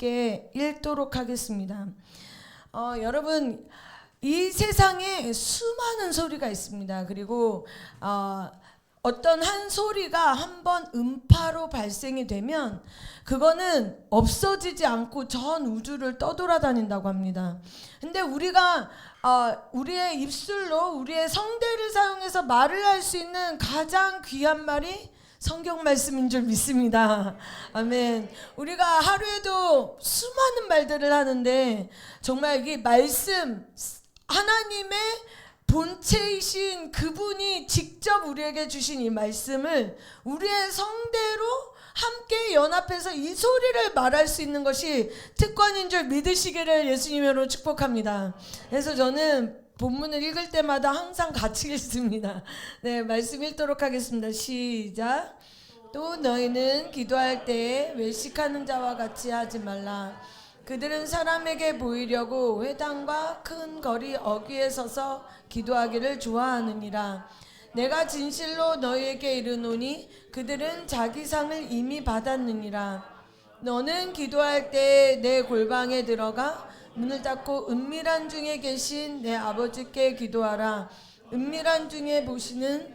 함께 읽도록 하겠습니다. 여러분, 이 세상에 수많은 소리가 있습니다. 그리고 어떤 한 소리가 한번 음파로 발생이 되면 그거는 없어지지 않고 전 우주를 떠돌아다닌다고 합니다. 근데 우리가 우리의 입술로 우리의 성대를 사용해서 말을 할 수 있는 가장 귀한 말이 성경 말씀인 줄 믿습니다. 아멘. 우리가 하루에도 수많은 말들을 하는데 정말 이 말씀, 하나님의 본체이신 그분이 직접 우리에게 주신 이 말씀을 우리의 성대로 함께 연합해서 이 소리를 말할 수 있는 것이 특권인 줄 믿으시기를 예수님으로 축복합니다. 그래서 저는 본문을 읽을 때마다 항상 같이 읽습니다. 네, 말씀 읽도록 하겠습니다. 시작. 또 너희는 기도할 때 외식하는 자와 같이 하지 말라. 그들은 사람에게 보이려고 회당과 큰 거리 어귀에 서서 기도하기를 좋아하느니라. 내가 진실로 너희에게 이르노니 그들은 자기 상을 이미 받았느니라. 너는 기도할 때 내 골방에 들어가 문을 닫고 은밀한 중에 계신 내 아버지께 기도하라. 은밀한 중에 보시는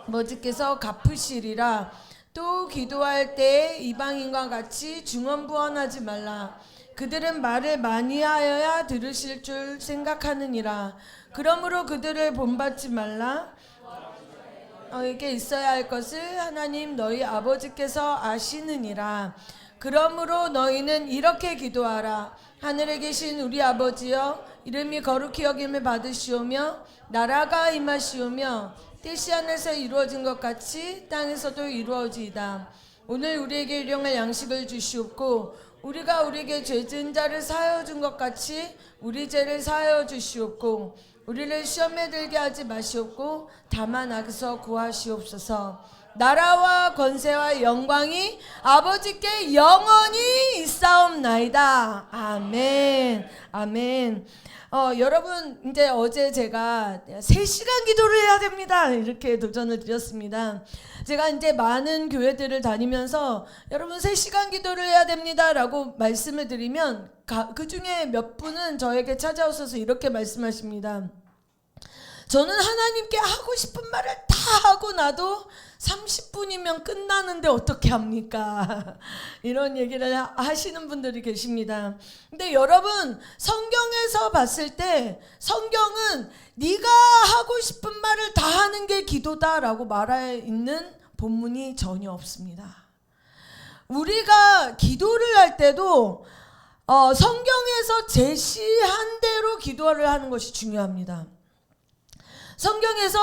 아버지께서 갚으시리라. 또 기도할 때 이방인과 같이 중언부언하지 말라. 그들은 말을 많이 하여야 들으실 줄 생각하느니라. 그러므로 그들을 본받지 말라. 너에게 있어야 할 것을 하나님 너희 아버지께서 아시느니라. 그러므로 너희는 이렇게 기도하라. 하늘에 계신 우리 아버지여, 이름이 거룩히 여김을 받으시오며 나라가 임하시오며 뜻이 하늘에서 이루어진 것 같이 땅에서도 이루어지이다. 오늘 우리에게 일용할 양식을 주시옵고 우리가 우리에게 죄 지은 자를 사하여 준 것 같이 우리 죄를 사하여 주시옵고 우리를 시험에 들게 하지 마시옵고 다만 악에서 구하시옵소서. 나라와 권세와 영광이 아버지께 영원히 있사옵나이다. 아멘. 아멘. 여러분, 이제 어제 제가 3시간 기도를 해야 됩니다 이렇게 도전을 드렸습니다. 제가 이제 많은 교회들을 다니면서 여러분 3시간 기도를 해야 됩니다 라고 말씀을 드리면 그 중에 몇 분은 저에게 찾아오셔서 이렇게 말씀하십니다. 저는 하나님께 하고 싶은 말을 다 하고 나도 30분이면 끝나는데 어떻게 합니까? 이런 얘기를 하시는 분들이 계십니다. 근데 여러분, 성경에서 봤을 때 성경은 네가 하고 싶은 말을 다 하는 게 기도다라고 말해 있는 본문이 전혀 없습니다. 우리가 기도를 할 때도 성경에서 제시한 대로 기도를 하는 것이 중요합니다. 성경에서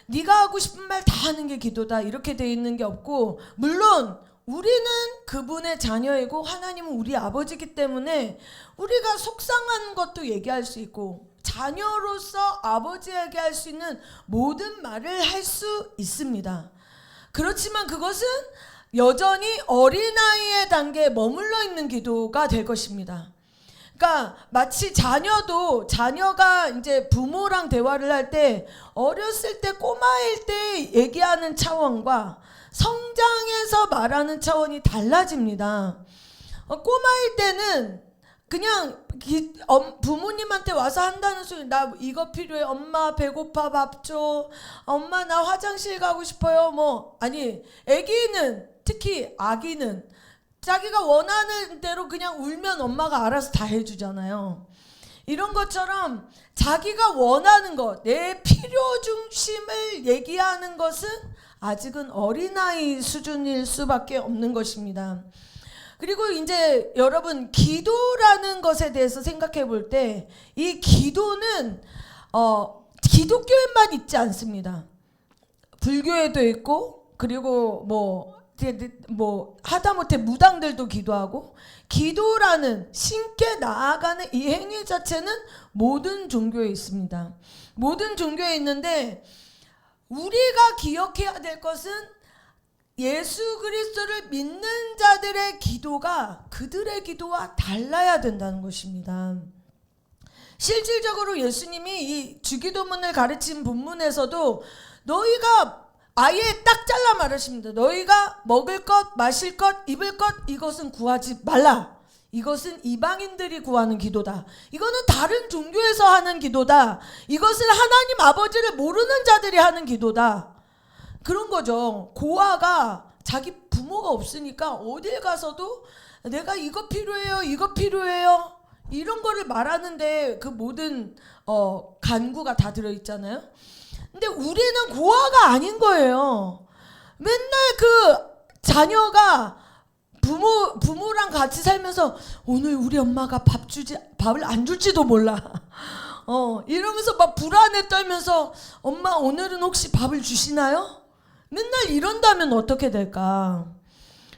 네가 하고 싶은 말 다 하는 게 기도다 이렇게 돼 있는 게 없고, 물론 우리는 그분의 자녀이고 하나님은 우리 아버지이기 때문에 우리가 속상한 것도 얘기할 수 있고 자녀로서 아버지에게 할 수 있는 모든 말을 할 수 있습니다. 그렇지만 그것은 여전히 어린아이의 단계에 머물러 있는 기도가 될 것입니다. 그러니까 마치 자녀가 이제 부모랑 대화를 할 때 어렸을 때 꼬마일 때 얘기하는 차원과 성장해서 말하는 차원이 달라집니다. 꼬마일 때는 그냥 부모님한테 와서 한다는 소리, 나 이거 필요해, 엄마 배고파 밥 줘, 엄마 나 화장실 가고 싶어요, 아니 애기는, 특히 아기는 자기가 원하는 대로 그냥 울면 엄마가 알아서 다 해주잖아요. 이런 것처럼 자기가 원하는 것, 내 필요 중심을 얘기하는 것은 아직은 어린아이 수준일 수밖에 없는 것입니다. 그리고 이제 여러분, 기도라는 것에 대해서 생각해 볼 때 이 기도는 기독교에만 있지 않습니다. 불교에도 있고, 그리고 하다못해 무당들도 기도하고, 기도라는 신께 나아가는 이 행위 자체는 모든 종교에 있습니다. 모든 종교에 있는데 우리가 기억해야 될 것은 예수 그리스도를 믿는 자들의 기도가 그들의 기도와 달라야 된다는 것입니다. 실질적으로 예수님이 이 주기도문을 가르친 본문에서도 너희가 아예 딱 잘라 말하십니다. 너희가 먹을 것, 마실 것, 입을 것, 이것은 구하지 말라. 이것은 이방인들이 구하는 기도다. 이거는 다른 종교에서 하는 기도다. 이것은 하나님 아버지를 모르는 자들이 하는 기도다. 그런 거죠. 고아가 자기 부모가 없으니까 어딜 가서도 내가 이거 필요해요, 이거 필요해요, 이런 거를 말하는데 그 모든 간구가 다 들어있잖아요. 근데 우리는 고아가 아닌 거예요. 맨날 그 자녀가 부모랑 같이 살면서 오늘 우리 엄마가 밥을 안 줄지도 몰라. 이러면서 막 불안에 떨면서 엄마 오늘은 혹시 밥을 주시나요? 맨날 이런다면 어떻게 될까?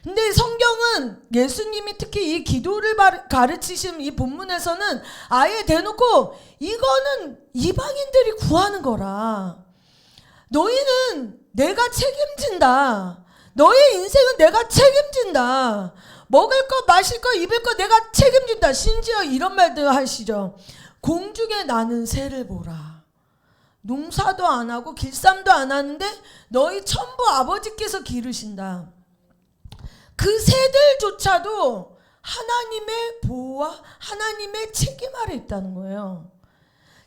근데 성경은 예수님이 특히 이 기도를 가르치신 이 본문에서는 아예 대놓고 이거는 이방인들이 구하는 거라. 너희는 내가 책임진다. 너의 인생은 내가 책임진다. 먹을 거, 마실 거, 입을 거 내가 책임진다. 심지어 이런 말도 하시죠. 공중에 나는 새를 보라. 농사도 안 하고 길쌈도 안 하는데 너희 천부 아버지께서 기르신다. 그 새들조차도 하나님의 보호와 하나님의 책임 아래 있다는 거예요.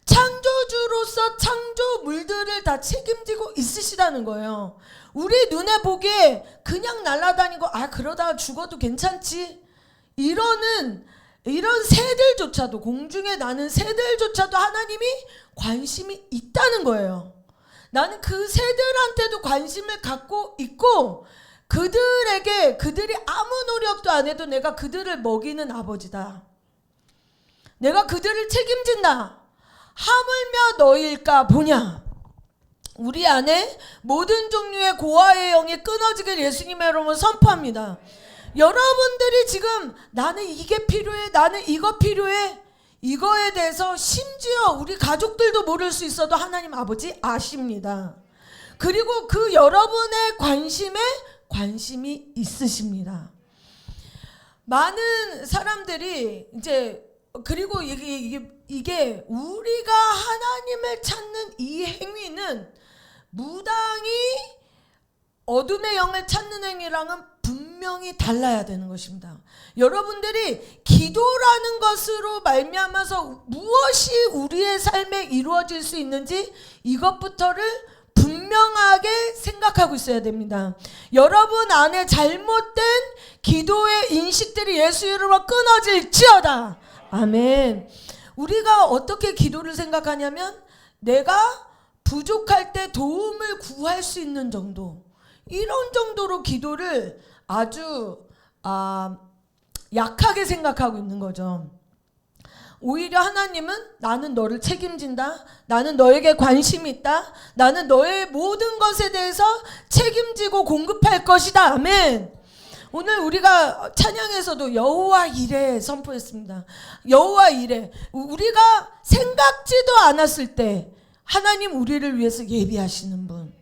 창조주로서 창조물들을 다 책임지고 있으시다는 거예요. 우리 눈에 보기에 그냥 날아다니고 그러다가 죽어도 괜찮지 이런 새들조차도, 공중에 나는 새들조차도 하나님이 관심이 있다는 거예요. 나는 그 새들한테도 관심을 갖고 있고 그들이 아무 노력도 안 해도 내가 그들을 먹이는 아버지다. 내가 그들을 책임진다. 하물며 너희일까 보냐. 우리 안에 모든 종류의 고아의 영이 끊어지길 예수님의 이름으로 선포합니다. 여러분들이 지금 나는 이게 필요해, 나는 이거 필요해, 이거에 대해서 심지어 우리 가족들도 모를 수 있어도 하나님 아버지 아십니다. 그리고 그 여러분의 관심에 관심이 있으십니다. 많은 사람들이 그리고 이게 우리가 하나님을 찾는 이 행위는 무당이 어둠의 영을 찾는 행위랑은 분명히 달라야 되는 것입니다. 여러분들이 기도라는 것으로 말미암아서 무엇이 우리의 삶에 이루어질 수 있는지 이것부터를 분명하게 생각하고 있어야 됩니다. 여러분 안에 잘못된 기도의 인식들이 예수 이름으로 끊어질지어다. 아멘. 우리가 어떻게 기도를 생각하냐면 내가 부족할 때 도움을 구할 수 있는 정도, 이런 정도로 기도를 아주 약하게 생각하고 있는 거죠. 오히려 하나님은 나는 너를 책임진다. 나는 너에게 관심이 있다. 나는 너의 모든 것에 대해서 책임지고 공급할 것이다. 아멘. 오늘 우리가 찬양에서도 여호와 이레 선포했습니다. 여호와 이레. 우리가 생각지도 않았을 때 하나님 우리를 위해서 예비하시는 분.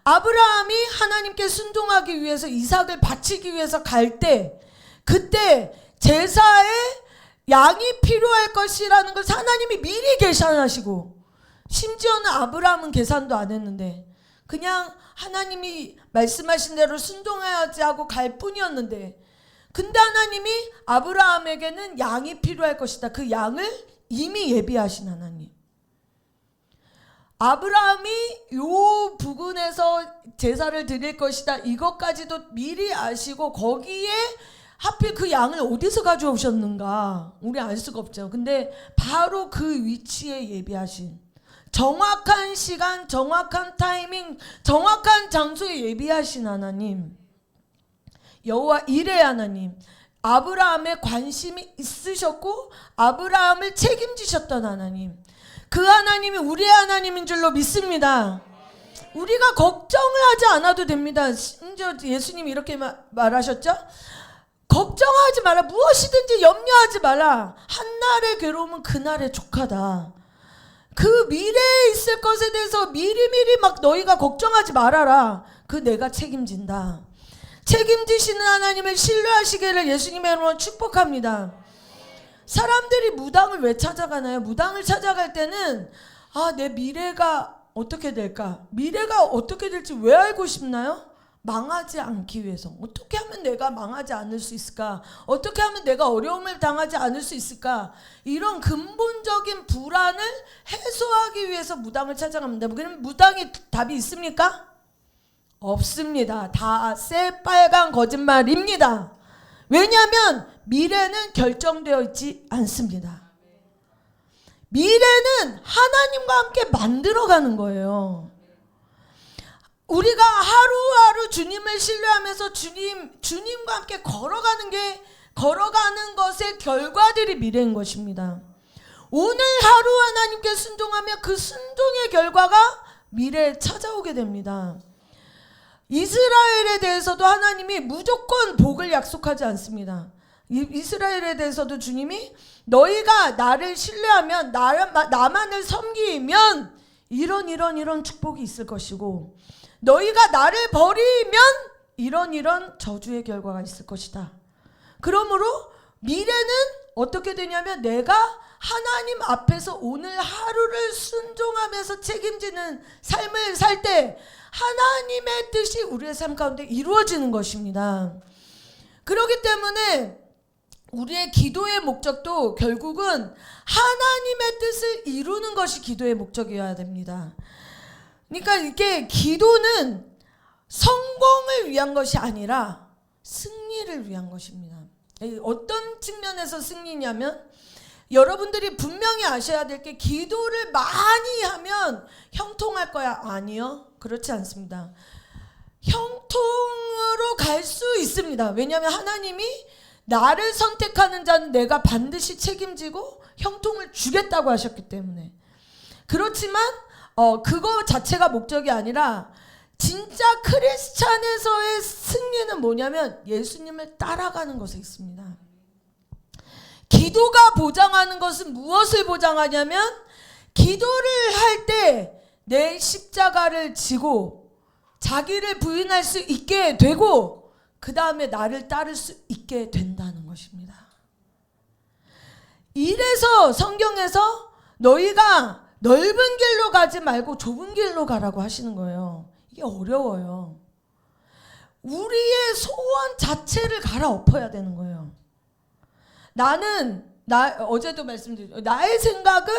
아브라함이 하나님께 순종하기 위해서 이삭을 바치기 위해서 갈 때 그때 제사에 양이 필요할 것이라는 걸 하나님이 미리 계산하시고, 심지어는 아브라함은 계산도 안 했는데 그냥 하나님이 말씀하신 대로 순종해야지 하고 갈 뿐이었는데, 근데 하나님이 아브라함에게는 양이 필요할 것이다. 그 양을 이미 예비하신 하나님. 아브라함이 요 부근에서 제사를 드릴 것이다. 이것까지도 미리 아시고 거기에 하필 그 양을 어디서 가져오셨는가? 우리 알 수가 없죠. 근데 바로 그 위치에 예비하신, 정확한 시간, 정확한 타이밍, 정확한 장소에 예비하신 하나님, 여호와 이레 하나님, 아브라함에 관심이 있으셨고 아브라함을 책임지셨던 하나님, 그 하나님이 우리의 하나님인 줄로 믿습니다. 우리가 걱정을 하지 않아도 됩니다. 심지어 예수님이 이렇게 말하셨죠? 걱정하지 마라. 무엇이든지 염려하지 마라. 한날의 괴로움은 그날의 족하다. 그 미래에 있을 것에 대해서 미리미리 막 너희가 걱정하지 말아라. 그 내가 책임진다. 책임지시는 하나님을 신뢰하시기를 예수님의 이름으로 축복합니다. 사람들이 무당을 왜 찾아가나요? 무당을 찾아갈 때는 내 미래가 어떻게 될까? 미래가 어떻게 될지 왜 알고 싶나요? 망하지 않기 위해서 어떻게 하면 내가 망하지 않을 수 있을까? 어떻게 하면 내가 어려움을 당하지 않을 수 있을까? 이런 근본적인 불안을 해소하기 위해서 무당을 찾아갑니다. 그럼 무당이 답이 있습니까? 없습니다. 다 새빨간 거짓말입니다. 왜냐하면 미래는 결정되어 있지 않습니다. 미래는 하나님과 함께 만들어가는 거예요. 우리가 하루하루 주님을 신뢰하면서 주님과 함께 걸어가는 것의 결과들이 미래인 것입니다. 오늘 하루 하나님께 순종하면 그 순종의 결과가 미래에 찾아오게 됩니다. 이스라엘에 대해서도 하나님이 무조건 복을 약속하지 않습니다. 이스라엘에 대해서도 주님이 너희가 나를 신뢰하면 나만을 섬기면 이런 축복이 있을 것이고 너희가 나를 버리면 이런 저주의 결과가 있을 것이다. 그러므로 미래는 어떻게 되냐면 내가 하나님 앞에서 오늘 하루를 순종하면서 책임지는 삶을 살 때 하나님의 뜻이 우리의 삶 가운데 이루어지는 것입니다. 그렇기 때문에 우리의 기도의 목적도 결국은 하나님의 뜻을 이루는 것이 기도의 목적이어야 됩니다. 그러니까 이게 기도는 성공을 위한 것이 아니라 승리를 위한 것입니다. 어떤 측면에서 승리냐면 여러분들이 분명히 아셔야 될 게 기도를 많이 하면 형통할 거야. 아니요. 그렇지 않습니다. 형통으로 갈 수 있습니다. 왜냐하면 하나님이 나를 선택하는 자는 내가 반드시 책임지고 형통을 주겠다고 하셨기 때문에. 그렇지만 그거 자체가 목적이 아니라 진짜 크리스찬에서의 승리는 뭐냐면 예수님을 따라가는 것에 있습니다. 기도가 보장하는 것은 무엇을 보장하냐면 기도를 할 때 내 십자가를 지고 자기를 부인할 수 있게 되고 그 다음에 나를 따를 수 있게 된다는 것입니다. 이래서 성경에서 너희가 넓은 길로 가지 말고 좁은 길로 가라고 하시는 거예요. 이게 어려워요. 우리의 소원 자체를 갈아엎어야 되는 거예요. 어제도 말씀드렸죠. 나의 생각은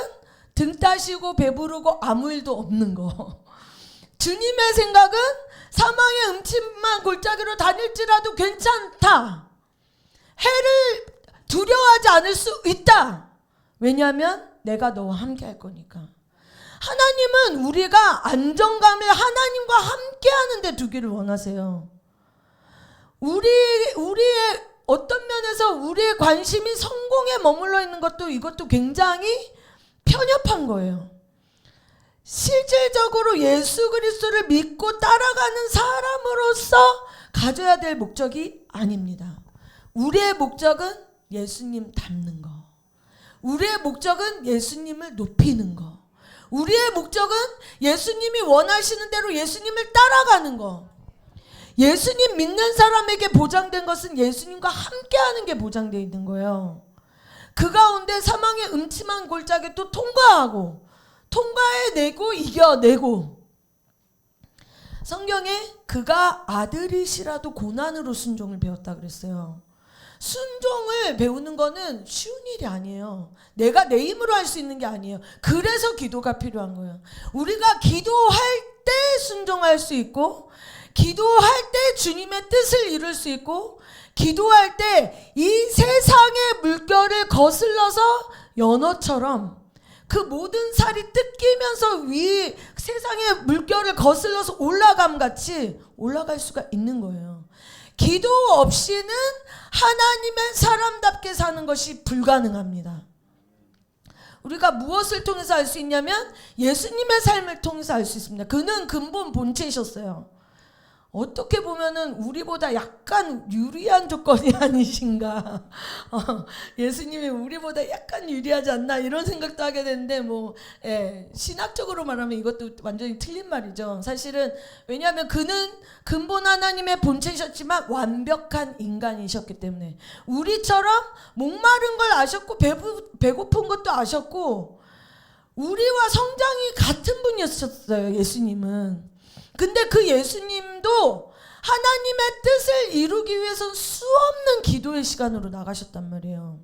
등 따시고 배부르고 아무 일도 없는 거. 주님의 생각은 사망의 음침한 골짜기로 다닐지라도 괜찮다. 해를 두려워하지 않을 수 있다. 왜냐하면 내가 너와 함께 할 거니까. 하나님은 우리가 안정감을 하나님과 함께 하는 데 두기를 원하세요. 우리의 어떤 면에서 우리의 관심이 성공에 머물러 있는 것도 이것도 굉장히 편협한 거예요. 실질적으로 예수 그리스도를 믿고 따라가는 사람으로서 가져야 될 목적이 아닙니다. 우리의 목적은 예수님 닮는 거. 우리의 목적은 예수님을 높이는 거. 우리의 목적은 예수님이 원하시는 대로 예수님을 따라가는 거. 예수님 믿는 사람에게 보장된 것은 예수님과 함께하는 게 보장되어 있는 거예요. 그 가운데 사망의 음침한 골짜기 또 통과해내고 이겨내고. 성경에 그가 아들이시라도 고난으로 순종을 배웠다 그랬어요. 순종을 배우는 거는 쉬운 일이 아니에요. 내가 내 힘으로 할 수 있는 게 아니에요. 그래서 기도가 필요한 거예요. 우리가 기도할 때 순종할 수 있고 기도할 때 주님의 뜻을 이룰 수 있고 기도할 때 이 세상의 물결을 거슬러서 연어처럼 그 모든 살이 뜯기면서 세상의 물결을 거슬러서 올라감 같이 올라갈 수가 있는 거예요. 기도 없이는 하나님의 사람답게 사는 것이 불가능합니다. 우리가 무엇을 통해서 알 수 있냐면 예수님의 삶을 통해서 알 수 있습니다. 그는 근본 본체이셨어요. 어떻게 보면은 우리보다 약간 유리한 조건이 아니신가. 예수님이 우리보다 약간 유리하지 않나 이런 생각도 하게 되는데 신학적으로 말하면 이것도 완전히 틀린 말이죠. 사실은 왜냐하면 그는 근본 하나님의 본체이셨지만 완벽한 인간이셨기 때문에 우리처럼 목마른 걸 아셨고 배고픈 것도 아셨고 우리와 성장이 같은 분이었어요. 예수님은. 근데 그 예수님도 하나님의 뜻을 이루기 위해서 수없는 기도의 시간으로 나가셨단 말이에요.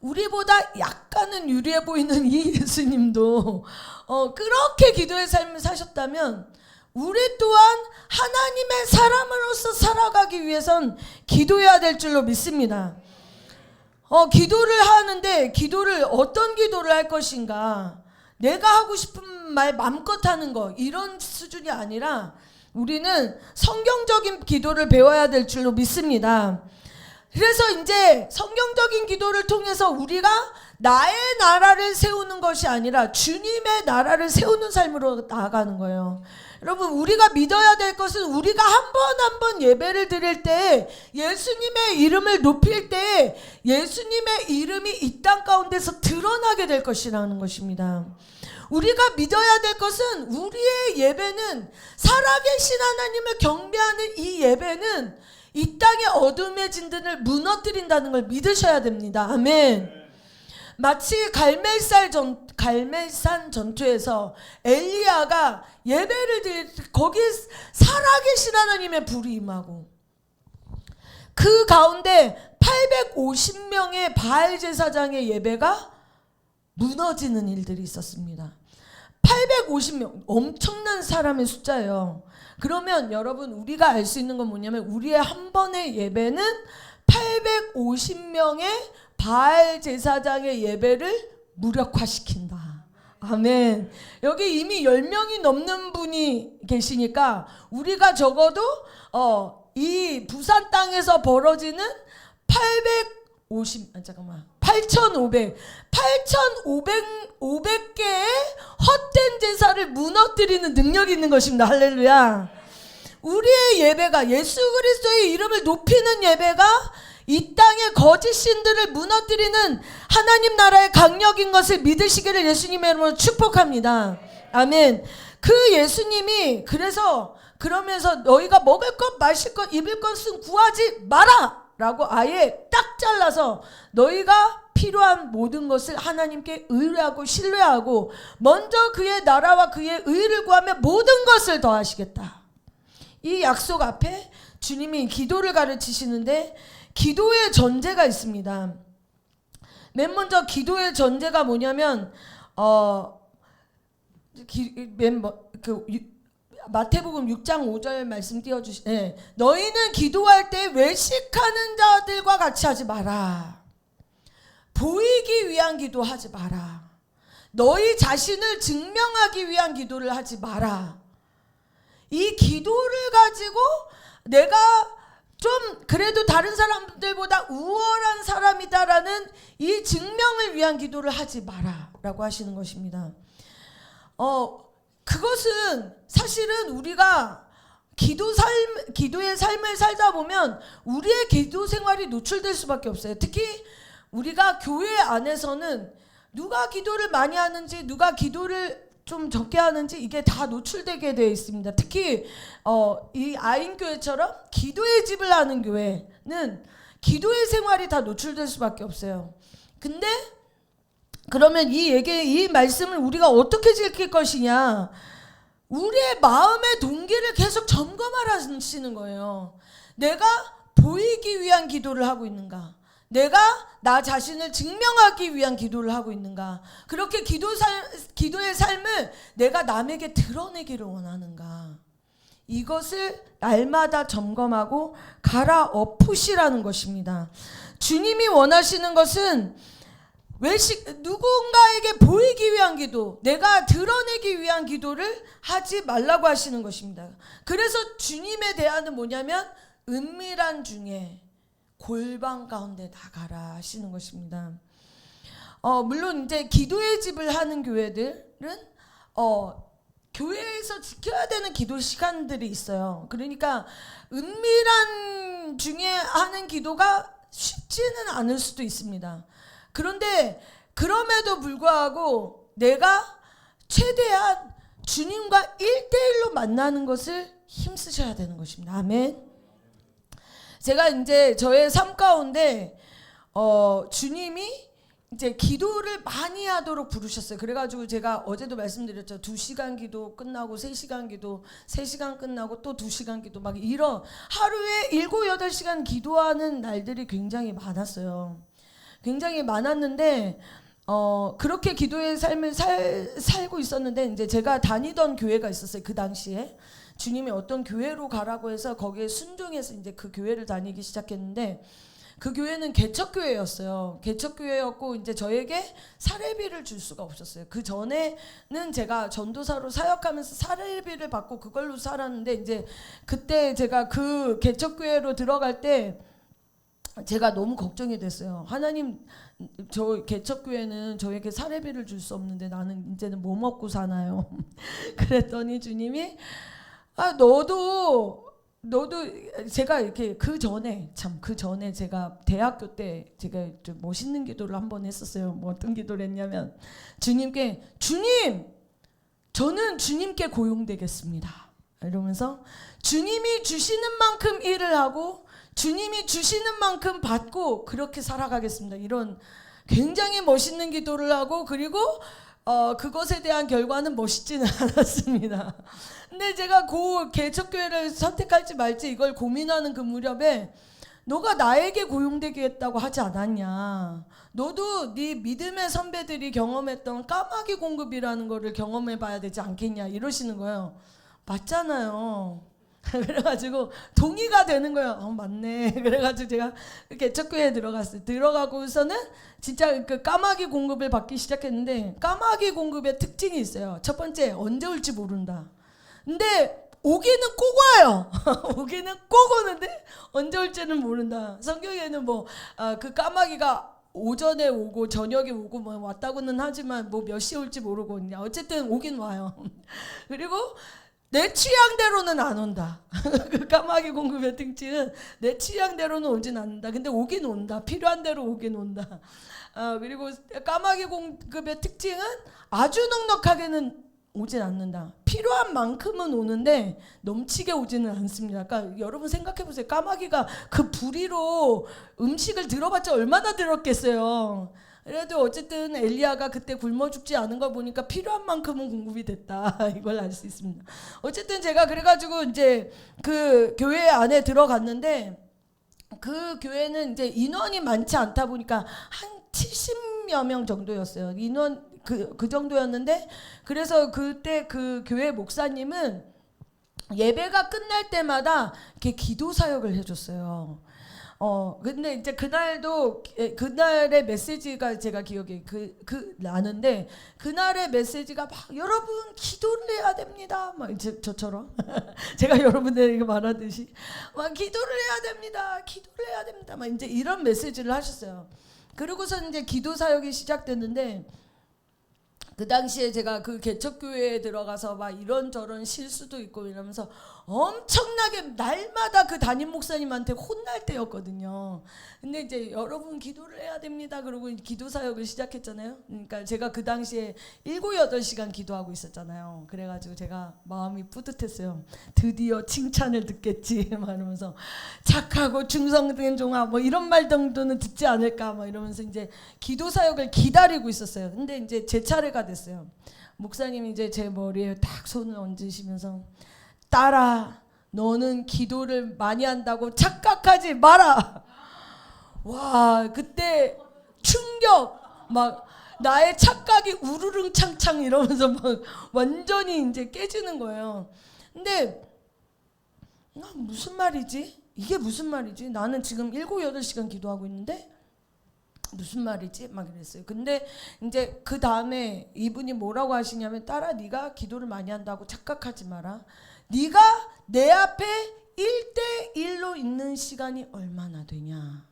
우리보다 약간은 유리해 보이는 이 예수님도 그렇게 기도의 삶을 사셨다면 우리 또한 하나님의 사람으로서 살아가기 위해선 기도해야 될 줄로 믿습니다. 기도를 하는데 기도를 어떤 기도를 할 것인가, 내가 하고 싶은 말 맘껏 하는 거, 이런 수준이 아니라 우리는 성경적인 기도를 배워야 될 줄로 믿습니다. 그래서 이제 성경적인 기도를 통해서 우리가 나의 나라를 세우는 것이 아니라 주님의 나라를 세우는 삶으로 나아가는 거예요. 여러분, 우리가 믿어야 될 것은 우리가 한 번 한 번 예배를 드릴 때, 예수님의 이름을 높일 때 예수님의 이름이 이 땅 가운데서 드러나게 될 것이라는 것입니다. 우리가 믿어야 될 것은 우리의 예배는, 살아계신 하나님을 경배하는 이 예배는 이 땅의 어둠의 진들을 무너뜨린다는 걸 믿으셔야 됩니다. 아멘. 마치 갈멜산 전투에서 엘리야가 예배를 드릴 때 거기 살아계신 하나님의 불이 임하고, 그 가운데 850명의 바알 제사장의 예배가 무너지는 일들이 있었습니다. 850명, 엄청난 사람의 숫자예요. 그러면 여러분, 우리가 알 수 있는 건 뭐냐면 우리의 한 번의 예배는 850명의 바알 제사장의 예배를 무력화시킨다. 아멘. 여기 이미 10명이 넘는 분이 계시니까 우리가 적어도 이 부산 땅에서 벌어지는 8,500개의 헛된 제사를 무너뜨리는 능력이 있는 것입니다. 할렐루야. 우리의 예배가, 예수 그리스도의 이름을 높이는 예배가 이 땅의 거짓 신들을 무너뜨리는 하나님 나라의 강력인 것을 믿으시기를 예수님의 이름으로 축복합니다. 아멘. 그 예수님이 그러면서 너희가 먹을 것, 마실 것, 입을 것은 구하지 마라 라고 아예 딱 잘라서, 너희가 필요한 모든 것을 하나님께 의뢰하고 신뢰하고 먼저 그의 나라와 그의 의를 구하면 모든 것을 더하시겠다. 이 약속 앞에 주님이 기도를 가르치시는데 기도의 전제가 있습니다. 맨 먼저 기도의 전제가 뭐냐면 마태복음 6장 5절 말씀 띄워주시. 너희는 기도할 때 외식하는 자들과 같이 하지 마라. 보이기 위한 기도하지 마라. 너희 자신을 증명하기 위한 기도를 하지 마라. 이 기도를 가지고 내가 좀 그래도 다른 사람들보다 우월한 사람이다라는 이 증명을 위한 기도를 하지 마라 라고 하시는 것입니다. 그것은 사실은 우리가 기도의 삶을 살다 보면 우리의 기도 생활이 노출될 수밖에 없어요. 특히 우리가 교회 안에서는 누가 기도를 많이 하는지, 누가 기도를 좀 적게 하는지 이게 다 노출되게 되어 있습니다. 특히 이 아인교회처럼 기도의 집을 하는 교회는 기도의 생활이 다 노출될 수밖에 없어요. 근데 그러면 이 말씀을 우리가 어떻게 지킬 것이냐, 우리의 마음의 동기를 계속 점검하라시는 거예요. 내가 보이기 위한 기도를 하고 있는가, 내가 나 자신을 증명하기 위한 기도를 하고 있는가, 그렇게 기도의 삶을 내가 남에게 드러내기를 원하는가, 이것을 날마다 점검하고 갈아엎으시라는 것입니다. 주님이 원하시는 것은 누군가에게 보이기 위한 기도, 내가 드러내기 위한 기도를 하지 말라고 하시는 것입니다. 그래서 주님의 대안은 뭐냐면 은밀한 중에 골방 가운데 나가라 하시는 것입니다. 물론 이제 기도의 집을 하는 교회들은 교회에서 지켜야 되는 기도 시간들이 있어요. 그러니까 은밀한 중에 하는 기도가 쉽지는 않을 수도 있습니다. 그런데 그럼에도 불구하고 내가 최대한 주님과 1대1로 만나는 것을 힘쓰셔야 되는 것입니다. 아멘. 제가 이제 저의 삶 가운데 주님이 이제 기도를 많이 하도록 부르셨어요. 그래가지고 제가 어제도 말씀드렸죠. 2시간 기도 끝나고 3시간 기도, 3시간 끝나고 또 2시간 기도, 막 이런 하루에 7, 8시간 기도하는 날들이 굉장히 많았어요. 굉장히 많았는데 그렇게 기도의 삶을 살고 있었는데, 이제 제가 다니던 교회가 있었어요. 그 당시에 주님이 어떤 교회로 가라고 해서 거기에 순종해서 이제 그 교회를 다니기 시작했는데, 그 교회는 개척교회였어요. 개척교회였고 이제 저에게 사례비를 줄 수가 없었어요. 그 전에는 제가 전도사로 사역하면서 사례비를 받고 그걸로 살았는데, 이제 그때 제가 그 개척교회로 들어갈 때 제가 너무 걱정이 됐어요. 하나님, 저 개척교회는 저에게 사례비를 줄 수 없는데 나는 이제는 뭐 먹고 사나요? 그랬더니 주님이 너도 제가 이렇게 그 전에 제가 대학교 때 제가 좀 멋있는 기도를 한번 했었어요. 뭐 어떤 기도를 했냐면, 주님께, 주님, 저는 주님께 고용되겠습니다 이러면서 주님이 주시는 만큼 일을 하고 주님이 주시는 만큼 받고 그렇게 살아가겠습니다. 이런 굉장히 멋있는 기도를 하고, 그리고 그것에 대한 결과는 멋있지는 않았습니다. 근데 제가 그 개척교회를 선택할지 말지 이걸 고민하는 그 무렵에, 너가 나에게 고용되겠다고 하지 않았냐, 너도 네 믿음의 선배들이 경험했던 까마귀 공급이라는 거를 경험해 봐야 되지 않겠냐 이러시는 거예요. 맞잖아요. 그래가지고 동의가 되는 거예요. 맞네. 그래가지고 제가 개척교회에 들어갔어요. 들어가고서는 진짜 그 까마귀 공급을 받기 시작했는데, 까마귀 공급의 특징이 있어요. 첫 번째, 언제 올지 모른다. 근데 오기는 꼭 와요. 오기는 꼭 오는데 언제 올지는 모른다. 성경에는 뭐 그 까마귀가 오전에 오고 저녁에 오고 뭐 왔다고는 하지만 뭐 몇 시에 올지 모르고, 어쨌든 오긴 와요. 그리고 내 취향대로는 안 온다. 그 까마귀 공급의 특징은 내 취향대로는 오진 않는다. 근데 오긴 온다. 필요한 대로 오긴 온다. 그리고 까마귀 공급의 특징은 아주 넉넉하게는 오진 않는다. 필요한 만큼은 오는데 넘치게 오지는 않습니다. 그러니까 여러분 생각해 보세요. 까마귀가 그 부리로 음식을 들어봤자 얼마나 들었겠어요. 그래도 어쨌든 엘리야가 그때 굶어 죽지 않은 걸 보니까 필요한 만큼은 공급이 됐다. 이걸 알 수 있습니다. 어쨌든 제가 그래가지고 이제 그 교회 안에 들어갔는데, 그 교회는 이제 인원이 많지 않다 보니까 한 70여 명 정도였어요. 인원 그 정도였는데, 그래서 그때 그 교회 목사님은 예배가 끝날 때마다 이렇게 기도 사역을 해줬어요. 근데 이제 그날의 메시지가 제가 기억에 나는데, 그날의 메시지가 막, 여러분 기도를 해야 됩니다. 막 저처럼 제가 여러분들에게 말하듯이 막 기도를 해야 됩니다. 기도를 해야 됩니다. 막 이제 이런 메시지를 하셨어요. 그러고서 이제 기도 사역이 시작됐는데, 그 당시에 제가 그 개척교회에 들어가서 막 이런저런 실수도 있고 이러면서 엄청나게 날마다 그 담임 목사님한테 혼날 때였거든요. 근데 이제 여러분 기도를 해야 됩니다. 그러고 기도 사역을 시작했잖아요. 그러니까 제가 그 당시에 7, 8시간 기도하고 있었잖아요. 그래가지고 제가 마음이 뿌듯했어요. 드디어 칭찬을 듣겠지 막 이러면서, 착하고 충성된 종아 뭐 이런 말 정도는 듣지 않을까 막 이러면서 이제 기도 사역을 기다리고 있었어요. 근데 이제 제 차례가 됐어요. 목사님이 이제 제 머리에 딱 손을 얹으시면서, 딸아, 너는 기도를 많이 한다고 착각하지 마라. 와, 그때 충격, 막 나의 착각이 우르릉 창창 이러면서 막 완전히 이제 깨지는 거예요. 근데 무슨 말이지? 이게 무슨 말이지? 나는 지금 7, 8시간 기도하고 있는데 무슨 말이지? 막 이랬어요. 근데 이제 그 다음에 이분이 뭐라고 하시냐면, 딸아, 네가 기도를 많이 한다고 착각하지 마라. 네가 내 앞에 1대1로 있는 시간이 얼마나 되냐.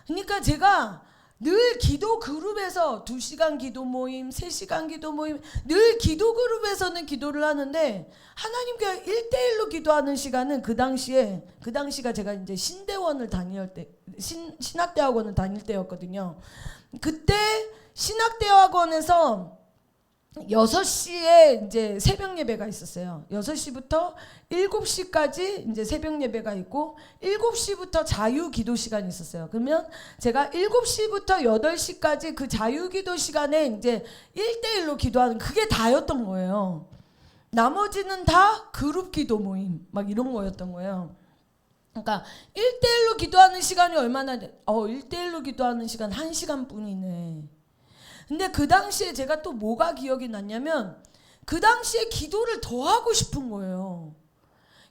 그러니까 제가 늘 기도 그룹에서 2시간 기도 모임, 3시간 기도 모임, 늘 기도 그룹에서는 기도를 하는데, 하나님께 1대1로 기도하는 시간은 그 당시가 제가 이제 신대원을 다닐 때, 신학대학원을 다닐 때였거든요. 그때 신학대학원에서 6시에 이제 새벽 예배가 있었어요. 6시부터 7시까지 이제 새벽 예배가 있고 7시부터 자유 기도 시간이 있었어요. 그러면 제가 7시부터 8시까지 그 자유 기도 시간에 이제 1대1로 기도하는 그게 다였던 거예요. 나머지는 다 그룹 기도 모임 막 이런 거였던 거예요. 그러니까 1대1로 기도하는 시간이 얼마나 1대1로 기도하는 시간 1시간 뿐이네. 근데 그 당시에 제가 또 뭐가 기억이 났냐면 그 당시에 기도를 더 하고 싶은 거예요.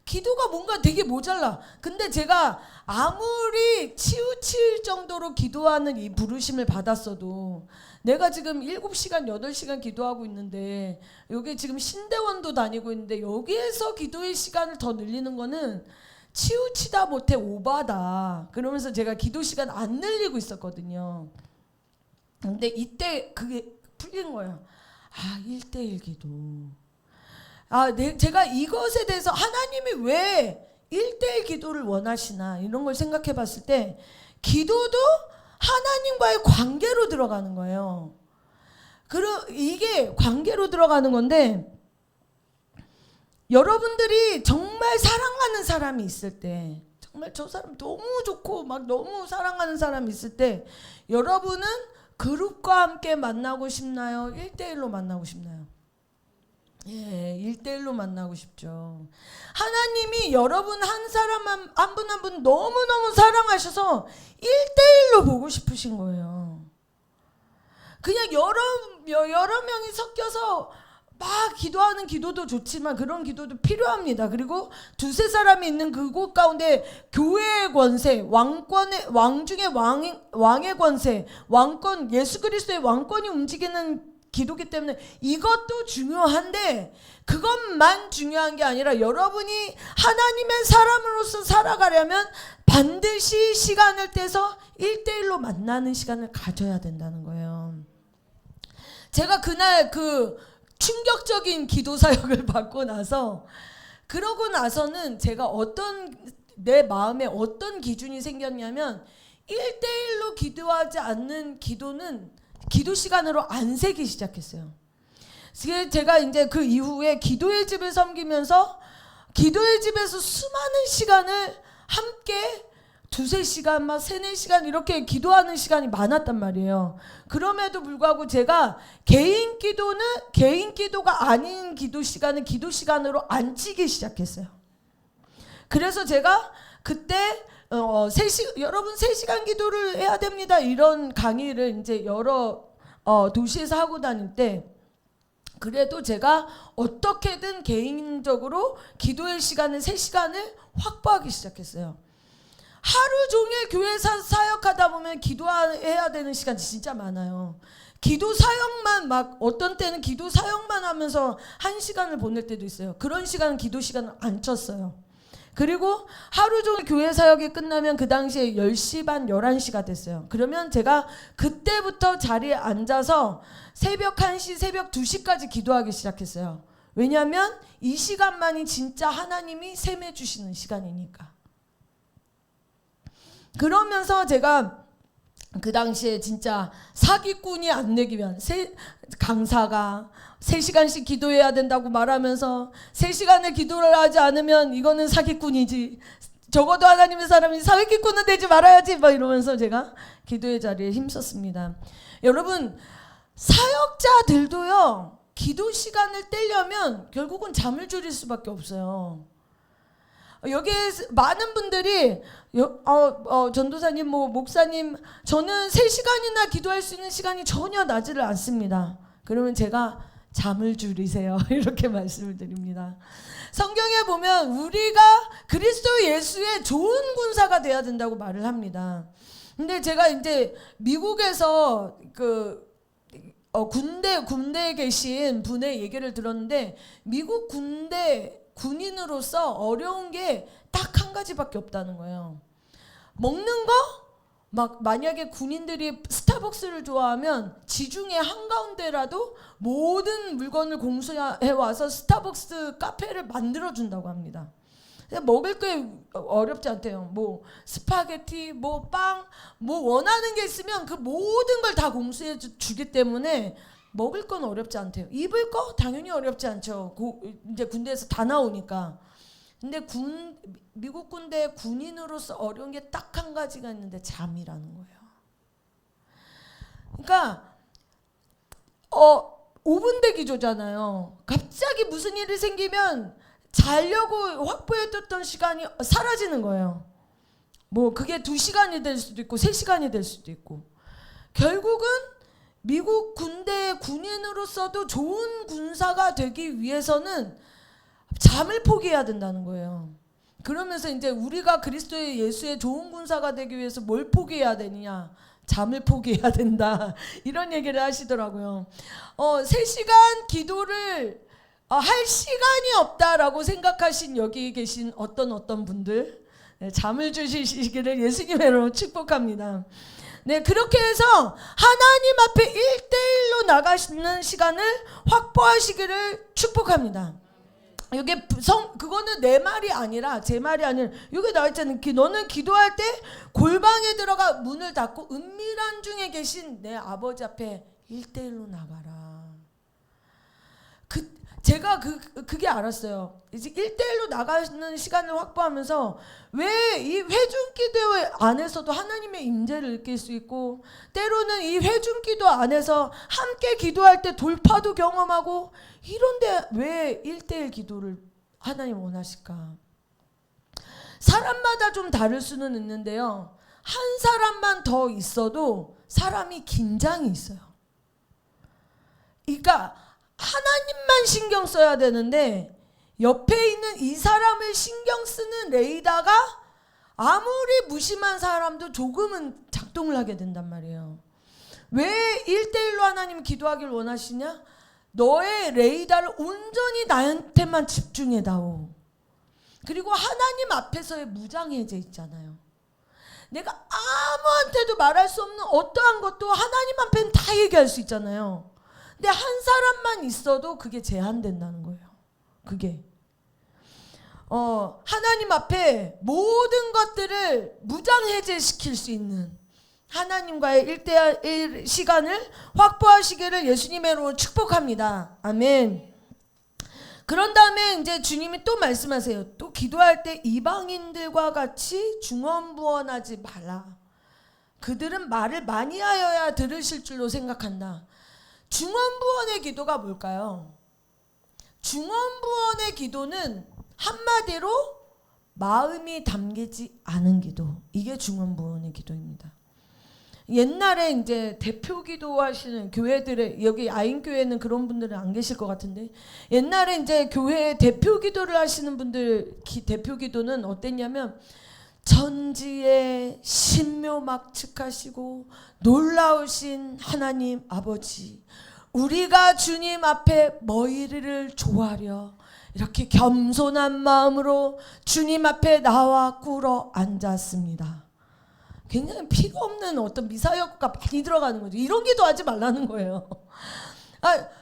기도가 뭔가 되게 모자라. 근데 제가 아무리 치우칠 정도로 기도하는 이 부르심을 받았어도 내가 지금 7시간 8시간 기도하고 있는데 여기 지금 신대원도 다니고 있는데 여기에서 기도의 시간을 더 늘리는 거는 치우치다 못해 오바다. 그러면서 제가 기도 시간 안 늘리고 있었거든요. 근데 이때 그게 풀린 거예요. 1대1 기도. 제가 이것에 대해서 하나님이 왜 1대1 기도를 원하시나 이런 걸 생각해 봤을 때 기도도 하나님과의 관계로 들어가는 거예요. 이게 관계로 들어가는 건데 여러분들이 정말 사랑하는 사람이 있을 때 정말 저 사람 너무 좋고 막 너무 사랑하는 사람이 있을 때 여러분은 그룹과 함께 만나고 싶나요? 1대1로 만나고 싶나요? 예, 1대1로 만나고 싶죠. 하나님이 여러분 한 사람 한 분 한 분 너무너무 사랑하셔서 1대1로 보고 싶으신 거예요. 그냥 여러 명이 섞여서 막 기도하는 기도도 좋지만 그런 기도도 필요합니다. 그리고 두세 사람이 있는 그곳 가운데 교회의 권세, 왕 중에 왕의 권세, 왕권, 예수 그리스도의 왕권이 움직이는 기도기 때문에 이것도 중요한데 그것만 중요한 게 아니라 여러분이 하나님의 사람으로서 살아가려면 반드시 시간을 떼서 1대1로 만나는 시간을 가져야 된다는 거예요. 제가 그날 그 충격적인 기도 사역을 받고 나서 그러고 나서는 제가 내 마음에 어떤 기준이 생겼냐면 1대1로 기도하지 않는 기도는 기도 시간으로 안 세기 시작했어요. 제가 이제 그 이후에 기도의 집을 섬기면서 기도의 집에서 수많은 시간을 함께 두세 시간 막 세네 시간 이렇게 기도하는 시간이 많았단 말이에요. 그럼에도 불구하고 제가 개인 기도가 아닌 기도 시간을 기도 시간으로 안 치기 시작했어요. 그래서 제가 그때 여러분 3시간 기도를 해야 됩니다. 이런 강의를 이제 여러 도시에서 하고 다닐 때 그래도 제가 어떻게든 개인적으로 기도의 시간을 3시간을 확보하기 시작했어요. 하루 종일 교회 사역하다 보면 기도해야 되는 시간이 진짜 많아요. 기도 사역만 막 어떤 때는 기도 사역만 하면서 1시간을 보낼 때도 있어요. 그런 시간은 기도 시간을 안 쳤어요. 그리고 하루 종일 교회 사역이 끝나면 그 당시에 10시 반 11시가 됐어요. 그러면 제가 그때부터 자리에 앉아서 새벽 1시 새벽 2시까지 기도하기 시작했어요. 왜냐하면 이 시간만이 진짜 하나님이 셈해 주시는 시간이니까. 그러면서 제가 그 당시에 진짜 사기꾼이 안 내기면 강사가 3시간씩 기도해야 된다고 말하면서 3시간을 기도를 하지 않으면 이거는 사기꾼이지. 적어도 하나님의 사람이 사기꾼은 되지 말아야지. 막 이러면서 제가 기도의 자리에 힘썼습니다. 여러분 사역자들도요. 기도 시간을 떼려면 결국은 잠을 줄일 수밖에 없어요. 여기에 많은 분들이 전도사님 목사님 저는 3시간이나 기도할 수 있는 시간이 전혀 나지를 않습니다. 그러면 제가 잠을 줄이세요. 이렇게 말씀을 드립니다. 성경에 보면 우리가 그리스도 예수의 좋은 군사가 돼야 된다고 말을 합니다. 근데 제가 이제 미국에서 군대에 계신 분의 얘기를 들었는데 미국 군인으로서 어려운 게 딱 한 가지밖에 없다는 거예요. 먹는 거? 만약에 군인들이 스타벅스를 좋아하면 지중해 한가운데라도 모든 물건을 공수해 와서 스타벅스 카페를 만들어 준다고 합니다. 먹을 게 어렵지 않대요. 스파게티, 빵, 원하는 게 있으면 그 모든 걸 다 공수해 주기 때문에 먹을 건 어렵지 않대요. 입을 거 당연히 어렵지 않죠. 이제 군대에서 다 나오니까. 근데 미국 군대 군인으로서 어려운 게 딱 한 가지가 있는데 잠이라는 거예요. 그러니까 5분대 기조잖아요. 갑자기 무슨 일이 생기면 자려고 확보해뒀던 시간이 사라지는 거예요. 뭐 그게 2시간이 될 수도 있고 3시간이 될 수도 있고. 결국은 미국 군대의 군인으로서도 좋은 군사가 되기 위해서는 잠을 포기해야 된다는 거예요. 그러면서 이제 우리가 그리스도의 예수의 좋은 군사가 되기 위해서 뭘 포기해야 되느냐? 잠을 포기해야 된다. 이런 얘기를 하시더라고요. 3시간 기도를 할 시간이 없다라고 생각하신 여기 계신 어떤 분들, 네, 잠을 주시기를 예수님의 이름으로 축복합니다. 네, 그렇게 해서 하나님 앞에 1대1로 나가시는 시간을 확보하시기를 축복합니다. 이게 그거는 내 말이 아니라 제 말이 아니라 여기 나와 있잖아요. 너는 기도할 때 골방에 들어가 문을 닫고 은밀한 중에 계신 내 아버지 앞에 1대1로 나가라. 제가 그게 알았어요. 이제 1대1로 나가는 시간을 확보하면서 왜 이 회중기도 안에서도 하나님의 임재를 느낄 수 있고, 때로는 이 회중기도 안에서 함께 기도할 때 돌파도 경험하고, 이런데 왜 1대1 기도를 하나님 원하실까? 사람마다 좀 다를 수는 있는데요, 한 사람만 더 있어도 사람이 긴장이 있어요. 그러니까 하나님만 신경 써야 되는데 옆에 있는 이 사람을 신경 쓰는 레이더가 아무리 무심한 사람도 조금은 작동을 하게 된단 말이에요. 왜 1대1로 하나님 기도하길 원하시냐? 너의 레이더를 온전히 나한테만 집중해다오. 그리고 하나님 앞에서의 무장해제 있잖아요. 내가 아무한테도 말할 수 없는 어떠한 것도 하나님 앞에는 다 얘기할 수 있잖아요. 근데 한 사람만 있어도 그게 제한된다는 거예요. 그게 하나님 앞에 모든 것들을 무장해제시킬 수 있는 하나님과의 1대1 시간을 확보하시기를 예수님의 이름으로 축복합니다. 아멘. 그런 다음에 이제 주님이 또 말씀하세요. 또 기도할 때 이방인들과 같이 중언부언하지 말라. 그들은 말을 많이 하여야 들으실 줄로 생각한다. 중언부언의 기도가 뭘까요? 중언부언의 기도는 한마디로 마음이 담기지 않은 기도. 이게 중언부언의 기도입니다. 옛날에 이제 대표 기도하시는 교회들의, 여기 아인교회는 그런 분들은 안 계실 것 같은데, 옛날에 이제 교회 대표 기도를 하시는 분들 대표 기도는 어땠냐면, 천지에 신묘막측하시고 놀라우신 하나님 아버지, 우리가 주님 앞에 뭐이를 조아려 이렇게 겸손한 마음으로 주님 앞에 나와 꿇어 앉았습니다. 굉장히 필요 없는 어떤 미사역가 많이 들어가는 거죠. 이런 기도하지 말라는 거예요.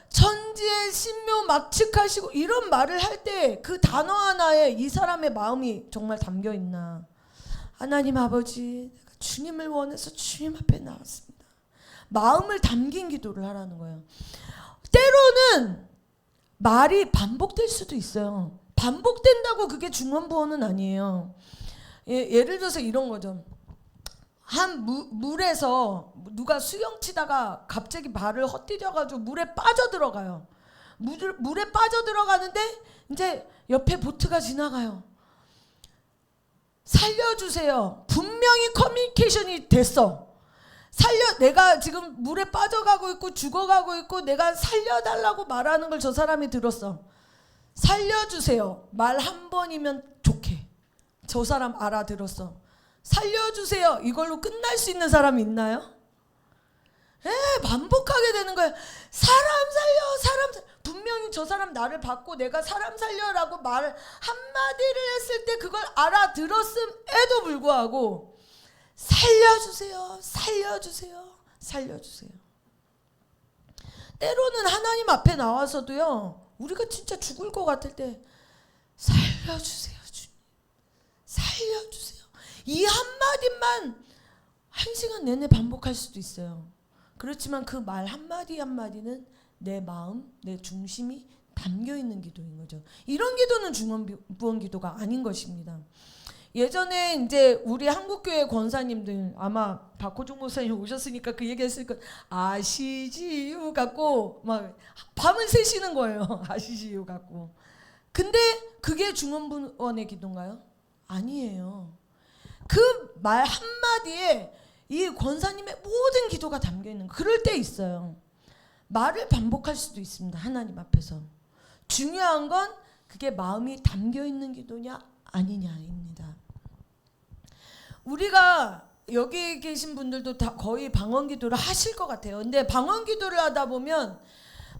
천지의 신묘막측하시고 이런 말을 할 때 그 단어 하나에 이 사람의 마음이 정말 담겨 있나. 하나님 아버지, 내가 주님을 원해서 주님 앞에 나왔습니다. 마음을 담긴 기도를 하라는 거예요. 때로는 말이 반복될 수도 있어요. 반복된다고 그게 중언부언은 아니에요. 예를 들어서 이런 거죠. 한 물에서 누가 수영치다가 갑자기 발을 헛디뎌가지고 물에 빠져들어가요. 물에 빠져들어가는데 이제 옆에 보트가 지나가요. 살려주세요. 분명히 커뮤니케이션이 됐어. 내가 지금 물에 빠져가고 있고 죽어가고 있고 내가 살려달라고 말하는 걸 저 사람이 들었어. 살려주세요. 말 한 번이면 좋게. 저 사람 알아들었어. 살려주세요. 이걸로 끝날 수 있는 사람이 있나요? 반복하게 되는 거예요. 사람 살려. 분명히 저 사람 나를 받고 내가 사람 살려라고 말 한마디를 했을 때 그걸 알아들었음에도 불구하고 살려주세요. 때로는 하나님 앞에 나와서도요, 우리가 진짜 죽을 것 같을 때 살려주세요, 주님. 살려주세요. 이 한마디만 1시간 내내 반복할 수도 있어요. 그렇지만 그 말 한마디 한마디는 내 마음, 내 중심이 담겨 있는 기도인 거죠. 이런 기도는 중언부언 기도가 아닌 것입니다. 예전에 이제 우리 한국교회 권사님들, 아마 박호중 목사님 오셨으니까 그 얘기했을 거 아시지요 갖고 막 밤을 새시는 거예요. 아시지요 갖고. 근데 그게 중언부언의 기도인가요? 아니에요. 그 말 한마디에 이 권사님의 모든 기도가 담겨 있는 거. 그럴 때 있어요. 말을 반복할 수도 있습니다. 하나님 앞에서. 중요한 건 그게 마음이 담겨 있는 기도냐 아니냐입니다. 우리가 여기 계신 분들도 다 거의 방언 기도를 하실 것 같아요. 근데 방언 기도를 하다 보면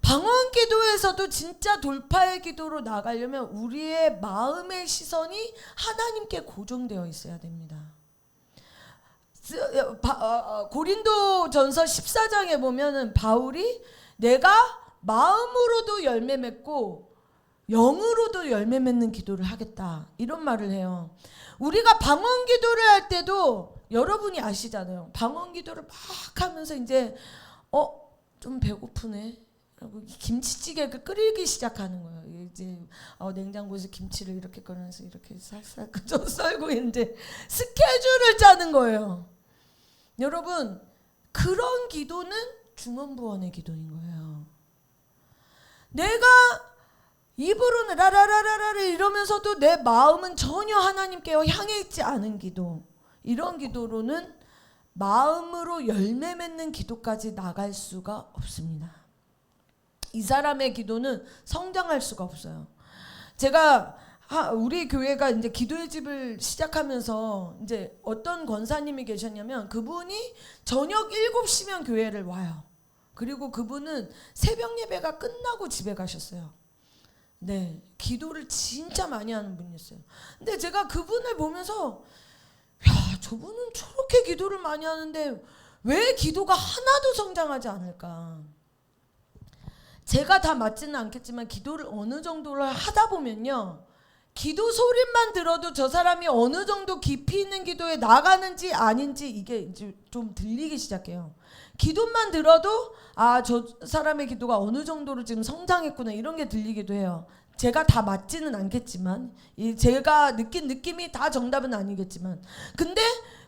방언 기도에서도 진짜 돌파의 기도로 나가려면 우리의 마음의 시선이 하나님께 고정되어 있어야 됩니다. 고린도전서 14장에 보면은 바울이 내가 마음으로도 열매 맺고 영으로도 열매 맺는 기도를 하겠다 이런 말을 해요. 우리가 방언 기도를 할 때도 여러분이 아시잖아요. 방언 기도를 막 하면서 이제 좀 배고프네. 김치찌개를 끓이기 시작하는 거예요. 이제 냉장고에서 김치를 이렇게 꺼내서 이렇게 싹싹 썰고 이제 스케줄을 짜는 거예요. 여러분 그런 기도는 중언부언의 기도인 거예요. 내가 입으로는 라라라라라 이러면서도 내 마음은 전혀 하나님께 향해 있지 않은 기도, 이런 기도로는 마음으로 열매 맺는 기도까지 나갈 수가 없습니다. 이 사람의 기도는 성장할 수가 없어요. 제가 우리 교회가 이제 기도의 집을 시작하면서 이제 어떤 권사님이 계셨냐면 그분이 저녁 7시면 교회를 와요. 그리고 그분은 새벽 예배가 끝나고 집에 가셨어요. 네, 기도를 진짜 많이 하는 분이었어요. 근데 제가 그분을 보면서 야, 저분은 저렇게 기도를 많이 하는데 왜 기도가 하나도 성장하지 않을까? 제가 다 맞지는 않겠지만 기도를 어느 정도를 하다 보면요, 기도 소리만 들어도 저 사람이 어느 정도 깊이 있는 기도에 나가는지 아닌지 이게 이제 좀 들리기 시작해요. 기도만 들어도 저 사람의 기도가 어느 정도로 지금 성장했구나 이런 게 들리기도 해요. 제가 다 맞지는 않겠지만, 제가 느낀 느낌이 다 정답은 아니겠지만, 근데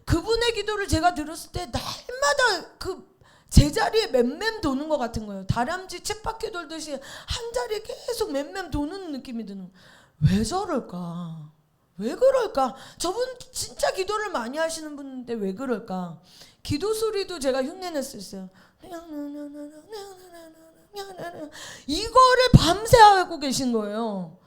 그분의 기도를 제가 들었을 때 날마다 그 제자리에 맴맴 도는 것 같은 거예요. 다람쥐 쳇바퀴 돌듯이 한 자리에 계속 맴맴 도는 느낌이 드는 거예요. 왜 저럴까? 왜 그럴까? 저분 진짜 기도를 많이 하시는 분인데 왜 그럴까? 기도 소리도 제가 흉내냈었어요. 이거를 밤새 하고 계신 거예요.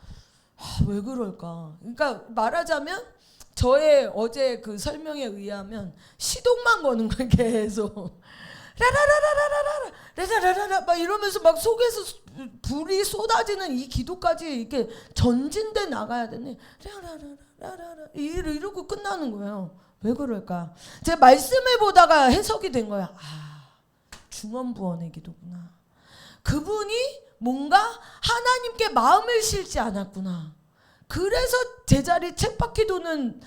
왜 그럴까? 그러니까 말하자면 저의 어제 그 설명에 의하면 시동만 거는 거예요. 계속 라라라라라라라라라라 막 이러면서 막 속에서 불이 쏟아지는 이 기도까지 이렇게 전진돼 나가야 되네. 라라라라라라 이러고 끝나는 거예요. 왜 그럴까? 제가 말씀을 보다가 해석이 된 거야. 중언부언의 기도구나. 그분이 뭔가 하나님께 마음을 실지 않았구나. 그래서 제자리 쳇바퀴 도는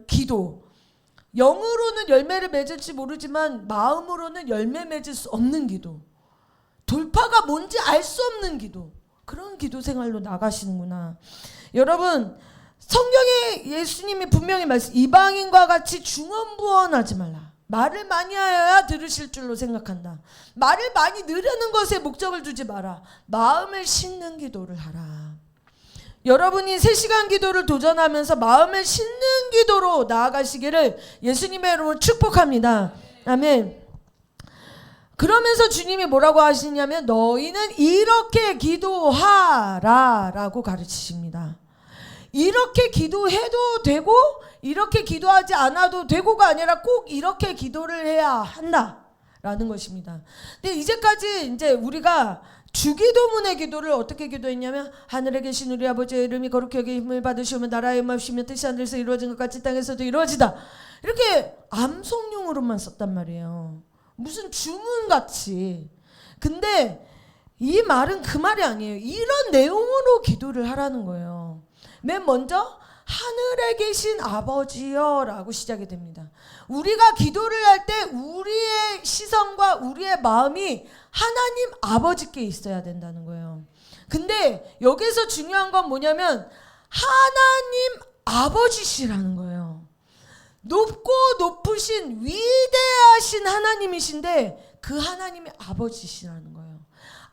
기도. 영으로는 열매를 맺을지 모르지만 마음으로는 열매 맺을 수 없는 기도. 돌파가 뭔지 알 수 없는 기도. 그런 기도 생활로 나가시는구나. 여러분, 성경에 예수님이 분명히 이방인과 같이 중언부언하지 말라. 말을 많이 하여야 들으실 줄로 생각한다. 말을 많이 늘리는 것에 목적을 두지 마라. 마음을 싣는 기도를 하라. 여러분이 3시간 기도를 도전하면서 마음을 싣는 기도로 나아가시기를 예수님의 이름으로 축복합니다. 아멘. 그러면서 주님이 뭐라고 하시냐면 너희는 이렇게 기도하라 라고 가르치십니다. 이렇게 기도해도 되고 이렇게 기도하지 않아도 되고가 아니라 꼭 이렇게 기도를 해야 한다 라는 것입니다. 근데 이제까지 이제 우리가 주기도문의 기도를 어떻게 기도했냐면 하늘에 계신 우리 아버지의 이름이 거룩히 여기 힘을 받으시오며 나라의 임하시며 뜻이 하늘에서 이루어진 것 같이 땅에서도 이루어지다. 이렇게 암송용으로만 썼단 말이에요. 무슨 주문같이. 근데 이 말은 그 말이 아니에요. 이런 내용으로 기도를 하라는 거예요. 맨 먼저 하늘에 계신 아버지여 라고 시작이 됩니다. 우리가 기도를 할 때 우리의 시선과 우리의 마음이 하나님 아버지께 있어야 된다는 거예요. 근데 여기서 중요한 건 뭐냐면 하나님 아버지시라는 거예요. 높고 높으신 위대하신 하나님이신데 그 하나님이 아버지시라는 거예요.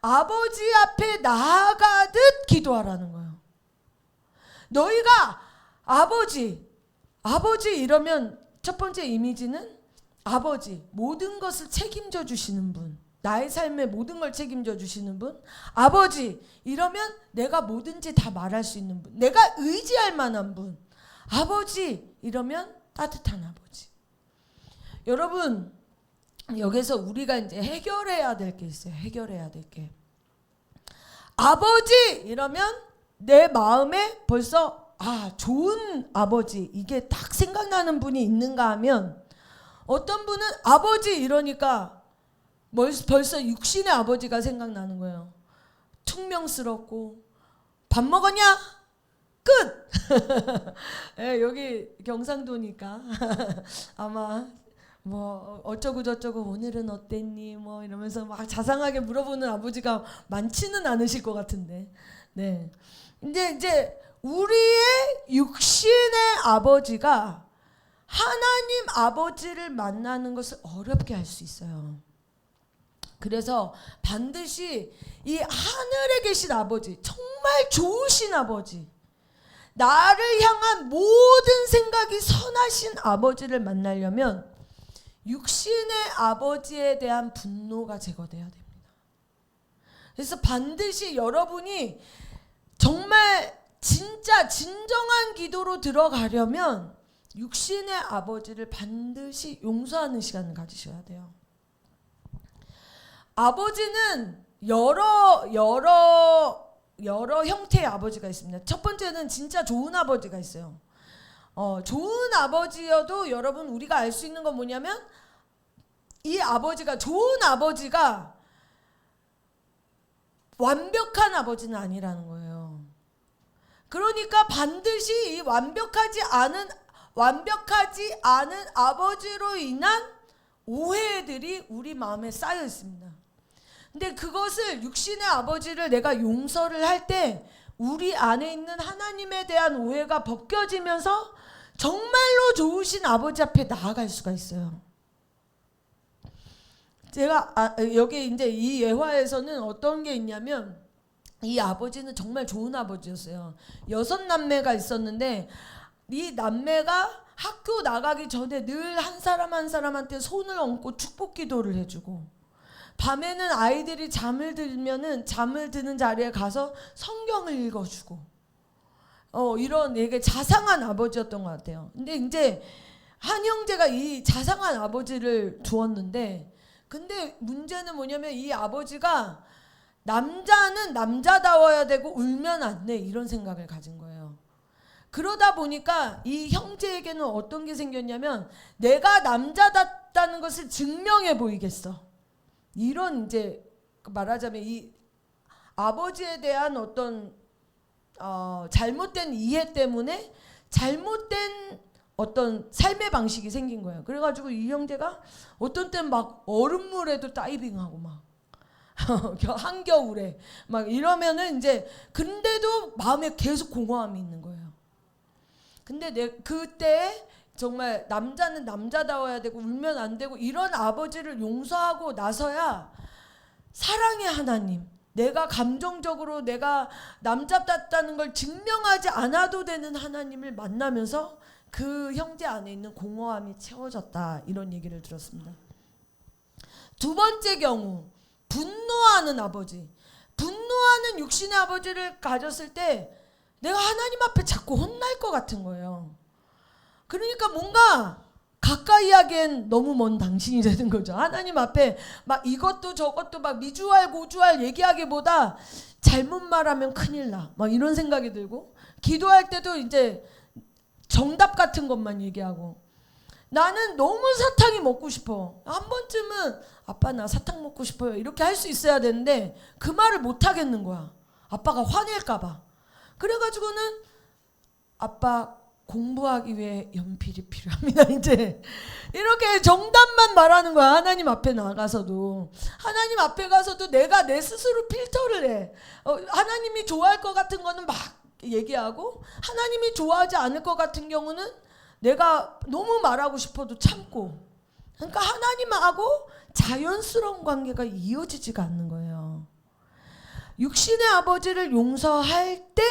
아버지 앞에 나아가듯 기도하라는 거예요. 너희가 아버지 이러면 첫 번째 이미지는 아버지, 모든 것을 책임져 주시는 분, 나의 삶의 모든 걸 책임져 주시는 분. 아버지 이러면 내가 뭐든지 다 말할 수 있는 분, 내가 의지할 만한 분. 아버지 이러면 따뜻한 아버지. 여러분, 여기서 우리가 이제 해결해야 될 게 있어요. 해결해야 될 게. 아버지 이러면 내 마음에 벌써 좋은 아버지, 이게 딱 생각나는 분이 있는가 하면, 어떤 분은 아버지 이러니까 벌써 육신의 아버지가 생각나는 거예요. 퉁명스럽고 밥 먹었냐? 끝. 네, 여기 경상도니까 아마 뭐 어쩌고 저쩌고 오늘은 어땠니? 뭐 이러면서 막 자상하게 물어보는 아버지가 많지는 않으실 것 같은데. 네. 이제 우리의 육신의 아버지가 하나님 아버지를 만나는 것을 어렵게 할 수 있어요. 그래서 반드시 이 하늘에 계신 아버지, 정말 좋으신 아버지, 나를 향한 모든 생각이 선하신 아버지를 만나려면 육신의 아버지에 대한 분노가 제거돼야 됩니다. 그래서 반드시 여러분이 정말 진짜 진정한 기도로 들어가려면 육신의 아버지를 반드시 용서하는 시간을 가지셔야 돼요. 아버지는 여러 형태의 아버지가 있습니다. 첫 번째는 진짜 좋은 아버지가 있어요. 좋은 아버지여도 여러분, 우리가 알 수 있는 건 뭐냐면 이 아버지가, 좋은 아버지가 완벽한 아버지는 아니라는 거예요. 그러니까 반드시 이 완벽하지 않은 아버지로 인한 오해들이 우리 마음에 쌓여 있습니다. 근데 그것을, 육신의 아버지를 내가 용서를 할 때 우리 안에 있는 하나님에 대한 오해가 벗겨지면서 정말로 좋으신 아버지 앞에 나아갈 수가 있어요. 제가 여기 이제 이 예화에서는 어떤 게 있냐면, 이 아버지는 정말 좋은 아버지였어요. 6남매가 있었는데 이 남매가 학교 나가기 전에 늘 한 사람 한 사람한테 손을 얹고 축복 기도를 해주고, 밤에는 아이들이 잠을 드는 자리에 가서 성경을 읽어주고, 이런 되게 자상한 아버지였던 것 같아요. 근데 이제 한 형제가 이 자상한 아버지를 두었는데, 근데 문제는 뭐냐면 이 아버지가 남자는 남자다워야 되고 울면 안 돼, 이런 생각을 가진 거예요. 그러다 보니까 이 형제에게는 어떤 게 생겼냐면, 내가 남자답다는 것을 증명해 보이겠어, 이런, 이제 말하자면 이 아버지에 대한 어떤 잘못된 이해 때문에 잘못된 어떤 삶의 방식이 생긴 거예요. 그래가지고 이 형제가 어떤 때는 막 얼음물에도 다이빙하고 막 한겨울에 막 이러면은 이제, 근데도 마음에 계속 공허함이 있는 거예요. 근데 그때 정말 남자는 남자다워야 되고 울면 안 되고, 이런 아버지를 용서하고 나서야 사랑의 하나님, 내가 감정적으로 내가 남자답다는 걸 증명하지 않아도 되는 하나님을 만나면서 그 형제 안에 있는 공허함이 채워졌다, 이런 얘기를 들었습니다. 두 번째 경우, 분노하는 아버지. 분노하는 육신의 아버지를 가졌을 때 내가 하나님 앞에 자꾸 혼날 것 같은 거예요. 그러니까 뭔가 가까이 하기엔 너무 먼 당신이 되는 거죠. 하나님 앞에 막 이것도 저것도 막 미주알 고주알 얘기하기보다 잘못 말하면 큰일 나, 막 이런 생각이 들고, 기도할 때도 이제 정답 같은 것만 얘기하고, 나는 너무 사탕이 먹고 싶어, 한 번쯤은 아빠 나 사탕 먹고 싶어요, 이렇게 할 수 있어야 되는데 그 말을 못 하겠는 거야. 아빠가 화낼까 봐. 그래가지고는 아빠 공부하기 위해 연필이 필요합니다. 이제 이렇게 정답만 말하는 거야. 하나님 앞에 나가서도, 하나님 앞에 가서도 내가 내 스스로 필터를 해. 하나님이 좋아할 것 같은 거는 막 얘기하고, 하나님이 좋아하지 않을 것 같은 경우는 내가 너무 말하고 싶어도 참고. 그러니까 하나님하고 자연스러운 관계가 이어지지가 않는 거예요. 육신의 아버지를 용서할 때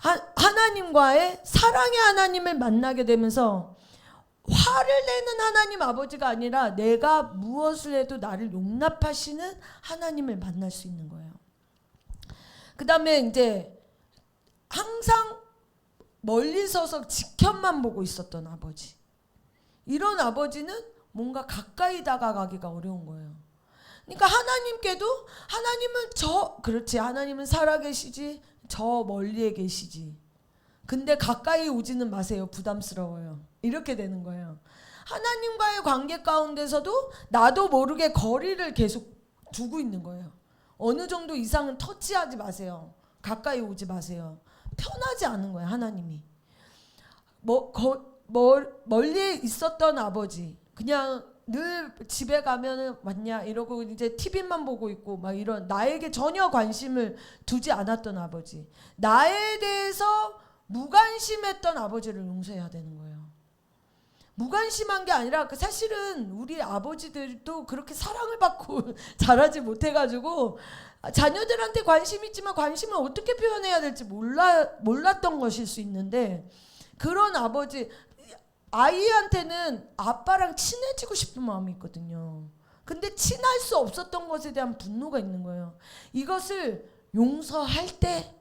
하나님과의 사랑의 하나님을 만나게 되면서 화를 내는 하나님 아버지가 아니라 내가 무엇을 해도 나를 용납하시는 하나님을 만날 수 있는 거예요. 그 다음에 이제 항상 멀리 서서 지켜만 보고 있었던 아버지, 이런 아버지는 뭔가 가까이 다가가기가 어려운 거예요. 그러니까 하나님께도, 하나님은 그렇지, 하나님은 살아계시지, 저 멀리에 계시지, 근데 가까이 오지는 마세요, 부담스러워요, 이렇게 되는 거예요. 하나님과의 관계 가운데서도 나도 모르게 거리를 계속 두고 있는 거예요. 어느 정도 이상은 터치하지 마세요, 가까이 오지 마세요. 편하지 않은 거예요. 하나님이 멀리 있었던 아버지, 그냥 늘 집에 가면은 왔냐 이러고 이제 TV만 보고 있고 막 이런, 나에게 전혀 관심을 두지 않았던 아버지, 나에 대해서 무관심했던 아버지를 용서해야 되는 거예요. 무관심한 게 아니라 사실은 우리 아버지들도 그렇게 사랑을 받고 자라지 못해가지고 자녀들한테 관심 있지만 관심을 어떻게 표현해야 될지 몰랐던 것일 수 있는데, 그런 아버지, 아이한테는 아빠랑 친해지고 싶은 마음이 있거든요. 근데 친할 수 없었던 것에 대한 분노가 있는 거예요. 이것을 용서할 때,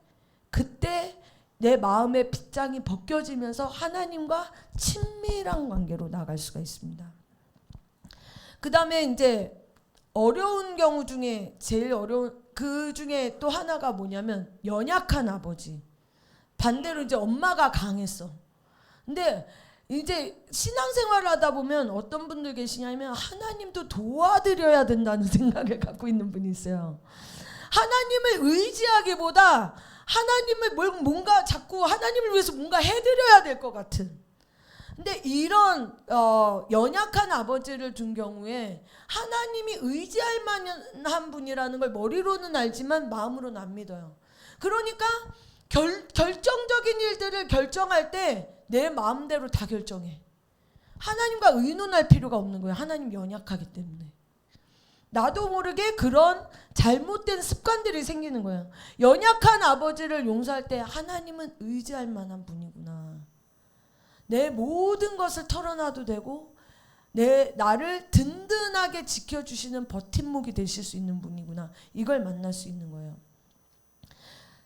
그때 내 마음의 빗장이 벗겨지면서 하나님과 친밀한 관계로 나갈 수가 있습니다. 그 다음에 이제 어려운 경우 중에 제일 어려운 그 중에 또 하나가 뭐냐면 연약한 아버지. 반대로 이제 엄마가 강했어. 근데 이제 신앙생활을 하다 보면 어떤 분들 계시냐면 하나님도 도와드려야 된다는 생각을 갖고 있는 분이 있어요. 하나님을 의지하기보다 하나님을 뭔가 자꾸 하나님을 위해서 뭔가 해드려야 될 것 같은. 근데 이런 연약한 아버지를 둔 경우에 하나님이 의지할 만한 분이라는 걸 머리로는 알지만 마음으로는 안 믿어요. 그러니까 결정적인 일들을 결정할 때 내 마음대로 다 결정해. 하나님과 의논할 필요가 없는 거예요. 하나님 연약하기 때문에. 나도 모르게 그런 잘못된 습관들이 생기는 거예요. 연약한 아버지를 용서할 때 하나님은 의지할 만한 분이구나. 내 모든 것을 털어놔도 되고 나를 든든하게 지켜주시는 버팀목이 되실 수 있는 분이구나. 이걸 만날 수 있는 거예요.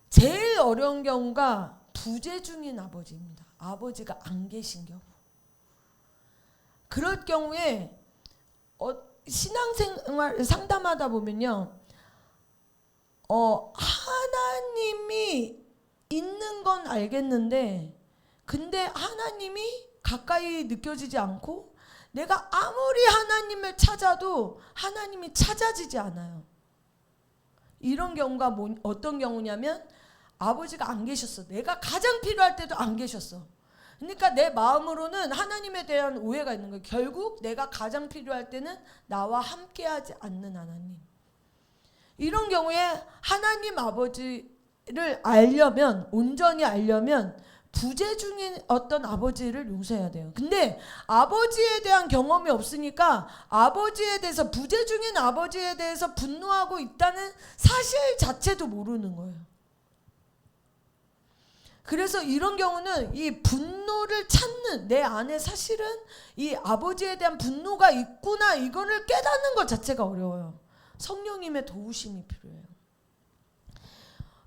제일 어려운 경우가 부재 중인 아버지입니다. 아버지가 안 계신 경우. 그럴 경우에 신앙생활 상담하다 보면요, 하나님이 있는 건 알겠는데 근데 하나님이 가까이 느껴지지 않고 내가 아무리 하나님을 찾아도 하나님이 찾아지지 않아요. 이런 경우가 어떤 경우냐면 아버지가 안 계셨어. 내가 가장 필요할 때도 안 계셨어. 그러니까 내 마음으로는 하나님에 대한 오해가 있는 거예요. 결국 내가 가장 필요할 때는 나와 함께하지 않는 하나님. 이런 경우에 하나님 아버지를 알려면, 온전히 알려면 부재 중인 어떤 아버지를 용서해야 돼요. 근데 아버지에 대한 경험이 없으니까 아버지에 대해서, 부재 중인 아버지에 대해서 분노하고 있다는 사실 자체도 모르는 거예요. 그래서 이런 경우는 이 분노를 찾는, 내 안에 사실은 이 아버지에 대한 분노가 있구나, 이거를 깨닫는 것 자체가 어려워요. 성령님의 도우심이 필요해요.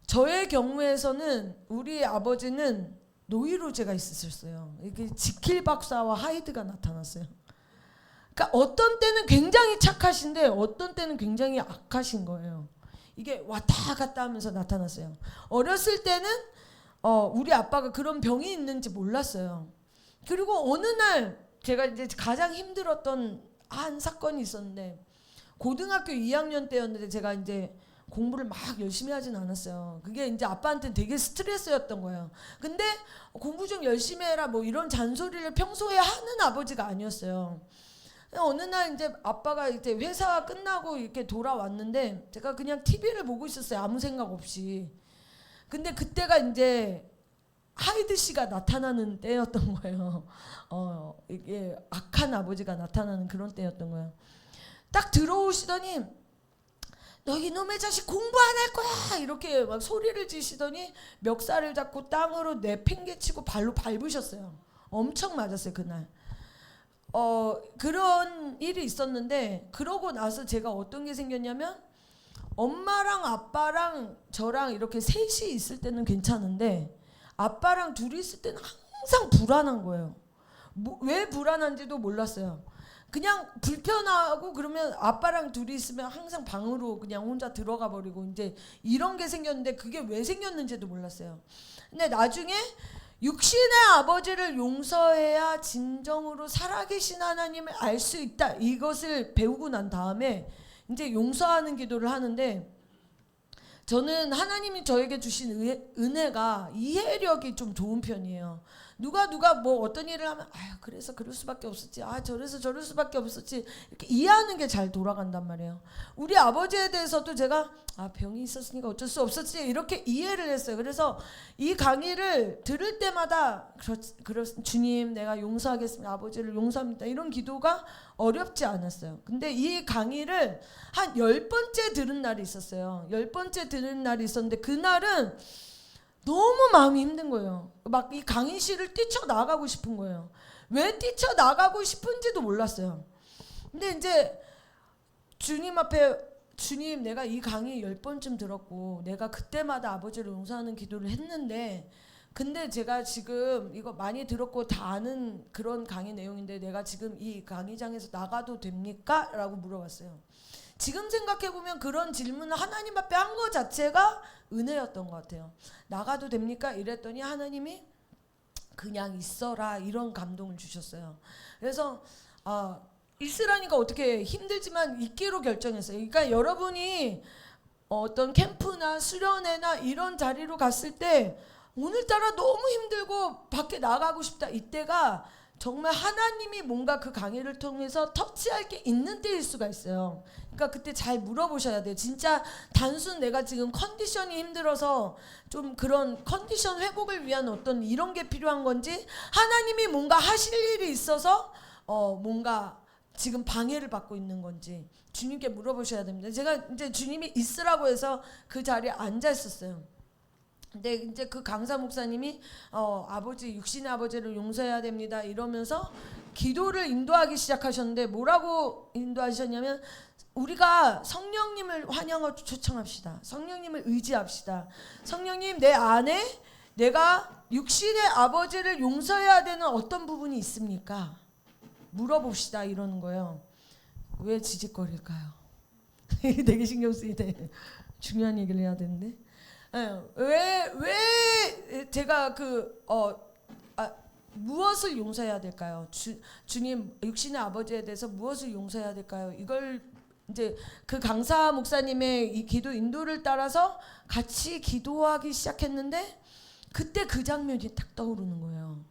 저의 경우에서는 우리 아버지는 노이로제가 있으셨어요. 이게 지킬 박사와 하이드가 나타났어요. 그러니까 어떤 때는 굉장히 착하신데 어떤 때는 굉장히 악하신 거예요. 이게 왔다 갔다 하면서 나타났어요. 어렸을 때는 우리 아빠가 그런 병이 있는지 몰랐어요. 그리고 어느 날 제가 이제 가장 힘들었던 한 사건이 있었는데, 고등학교 2학년 때였는데 제가 이제 공부를 막 열심히 하진 않았어요. 그게 이제 아빠한테는 되게 스트레스였던 거예요. 근데 공부 좀 열심히 해라 뭐 이런 잔소리를 평소에 하는 아버지가 아니었어요. 어느 날 이제 아빠가 이제 회사 끝나고 이렇게 돌아왔는데 제가 그냥 TV를 보고 있었어요. 아무 생각 없이. 근데 그때가 이제 하이드 씨가 나타나는 때였던 거예요. 이게 악한 아버지가 나타나는 그런 때였던 거예요. 딱 들어오시더니 너 이놈의 자식 공부 안 할 거야 이렇게 막 소리를 지시더니 멱살을 잡고 땅으로 내팽개치고 발로 밟으셨어요. 엄청 맞았어요 그날. 그런 일이 있었는데 그러고 나서 제가 어떤 게 생겼냐면 엄마랑 아빠랑 저랑 이렇게 셋이 있을 때는 괜찮은데 아빠랑 둘이 있을 때는 항상 불안한 거예요. 왜 불안한지도 몰랐어요. 그냥 불편하고 그러면 아빠랑 둘이 있으면 항상 방으로 그냥 혼자 들어가 버리고 이제 이런 게 생겼는데 그게 왜 생겼는지도 몰랐어요. 근데 나중에 육신의 아버지를 용서해야 진정으로 살아계신 하나님을 알 수 있다. 이것을 배우고 난 다음에 이제 용서하는 기도를 하는데 저는 하나님이 저에게 주신 은혜가 이해력이 좀 좋은 편이에요. 누가 뭐 어떤 일을 하면 그래서 그럴 수밖에 없었지. 저래서 저럴 수밖에 없었지. 이렇게 이해하는 게 잘 돌아간단 말이에요. 우리 아버지에 대해서도 제가 병이 있었으니까 어쩔 수 없었지 이렇게 이해를 했어요. 그래서 이 강의를 들을 때마다 주님 내가 용서하겠습니다. 아버지를 용서합니다. 이런 기도가 어렵지 않았어요. 근데 이 강의를 한 10번째 들은 날이 있었어요. 10번째 들은 날이 있었는데 그날은 너무 마음이 힘든 거예요. 막 이 강의실을 뛰쳐나가고 싶은 거예요. 왜 뛰쳐나가고 싶은지도 몰랐어요. 근데 이제 주님 앞에 주님 내가 이 강의 10번쯤 들었고 내가 그때마다 아버지를 용서하는 기도를 했는데 근데 제가 지금 이거 많이 들었고 다 아는 그런 강의 내용인데 내가 지금 이 강의장에서 나가도 됩니까? 라고 물어봤어요. 지금 생각해보면 그런 질문을 하나님 앞에 한 거 자체가 은혜였던 것 같아요. 나가도 됩니까? 이랬더니 하나님이 그냥 있어라 이런 감동을 주셨어요. 그래서 있으라니까 어떻게 힘들지만 있기로 결정했어요. 그러니까 여러분이 어떤 캠프나 수련회나 이런 자리로 갔을 때 오늘따라 너무 힘들고 밖에 나가고 싶다 이때가 정말 하나님이 뭔가 그 강의를 통해서 터치할 게 있는 때일 수가 있어요. 그러니까 그때 잘 물어보셔야 돼요. 진짜 단순 내가 지금 컨디션이 힘들어서 좀 그런 컨디션 회복을 위한 어떤 이런 게 필요한 건지 하나님이 뭔가 하실 일이 있어서 뭔가 지금 방해를 받고 있는 건지 주님께 물어보셔야 됩니다. 제가 이제 주님이 있으라고 해서 그 자리에 앉아 있었어요. 근데 이제 그 강사 목사님이 아버지 육신의 아버지를 용서해야 됩니다 이러면서 기도를 인도하기 시작하셨는데 뭐라고 인도하셨냐면 우리가 성령님을 환영하고 초청합시다. 성령님을 의지합시다. 성령님 내 안에 내가 육신의 아버지를 용서해야 되는 어떤 부분이 있습니까? 물어봅시다 이러는 거예요. 왜 지직거릴까요? 되게 신경 쓰이네. 중요한 얘기를 해야 되는데 왜 제가 무엇을 용서해야 될까요? 주님 육신의 아버지에 대해서 무엇을 용서해야 될까요? 이걸 이제 그 강사 목사님의 이 기도 인도를 따라서 같이 기도하기 시작했는데 그때 그 장면이 딱 떠오르는 거예요.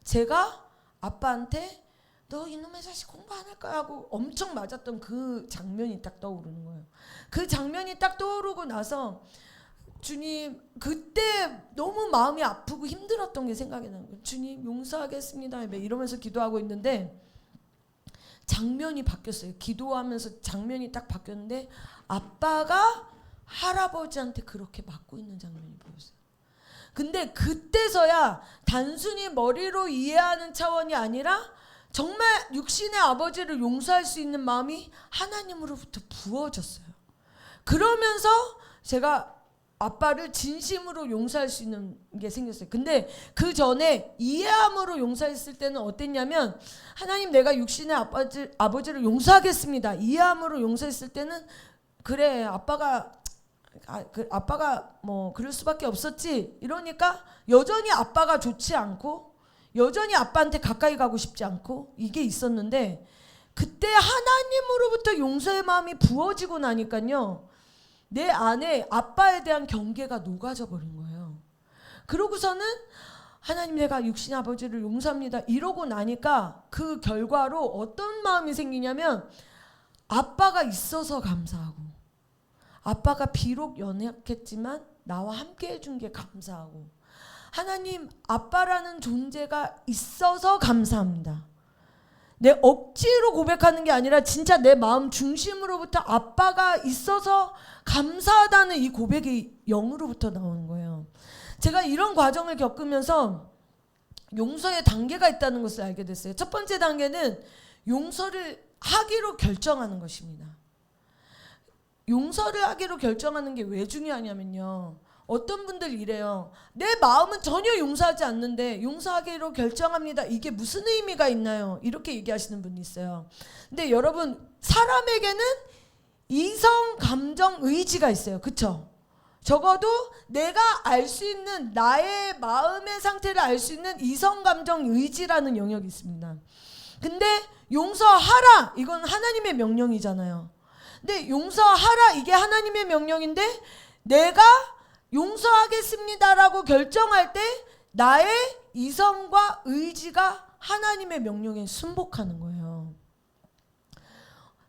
제가 아빠한테 너 이놈의 자식 공부 안 할 거야 하고 엄청 맞았던 그 장면이 딱 떠오르는 거예요. 그 장면이 딱 떠오르고 나서 주님 그때 너무 마음이 아프고 힘들었던 게 생각이 나는 거예요. 주님 용서하겠습니다 이러면서 기도하고 있는데 장면이 바뀌었어요. 기도하면서 장면이 딱 바뀌었는데 아빠가 할아버지한테 그렇게 맞고 있는 장면이 보였어요. 근데 그때서야 단순히 머리로 이해하는 차원이 아니라 정말 육신의 아버지를 용서할 수 있는 마음이 하나님으로부터 부어졌어요. 그러면서 제가 아빠를 진심으로 용서할 수 있는 게 생겼어요. 근데 그 전에 이해함으로 용서했을 때는 어땠냐면 하나님 내가 육신의 아버지를 용서하겠습니다. 이해함으로 용서했을 때는 그래 아빠가 뭐 그럴 수밖에 없었지 이러니까 여전히 아빠가 좋지 않고 여전히 아빠한테 가까이 가고 싶지 않고 이게 있었는데 그때 하나님으로부터 용서의 마음이 부어지고 나니까요 내 안에 아빠에 대한 경계가 녹아져 버린 거예요. 그러고서는 하나님, 내가 육신 아버지를 용서합니다 이러고 나니까 그 결과로 어떤 마음이 생기냐면, 아빠가 있어서 감사하고, 아빠가 비록 연약했지만 나와 함께 해준 게 감사하고, 하나님, 아빠라는 존재가 있어서 감사합니다. 내 억지로 고백하는 게 아니라 진짜 내 마음 중심으로부터 아빠가 있어서 감사하다는 이 고백이 영으로부터 나오는 거예요. 제가 이런 과정을 겪으면서 용서의 단계가 있다는 것을 알게 됐어요. 첫 번째 단계는 용서를 하기로 결정하는 것입니다. 용서를 하기로 결정하는 게 왜 중요하냐면요, 어떤 분들 이래요. 내 마음은 전혀 용서하지 않는데 용서하기로 결정합니다. 이게 무슨 의미가 있나요? 이렇게 얘기하시는 분이 있어요. 근데 여러분, 사람에게는 이성, 감정, 의지가 있어요. 그쵸? 적어도 내가 알 수 있는, 나의 마음의 상태를 알 수 있는 이성, 감정, 의지라는 영역이 있습니다. 근데 용서하라, 이건 하나님의 명령이잖아요. 근데 용서하라, 이게 하나님의 명령인데 내가 용서하겠습니다라고 결정할 때 나의 이성과 의지가 하나님의 명령에 순복하는 거예요.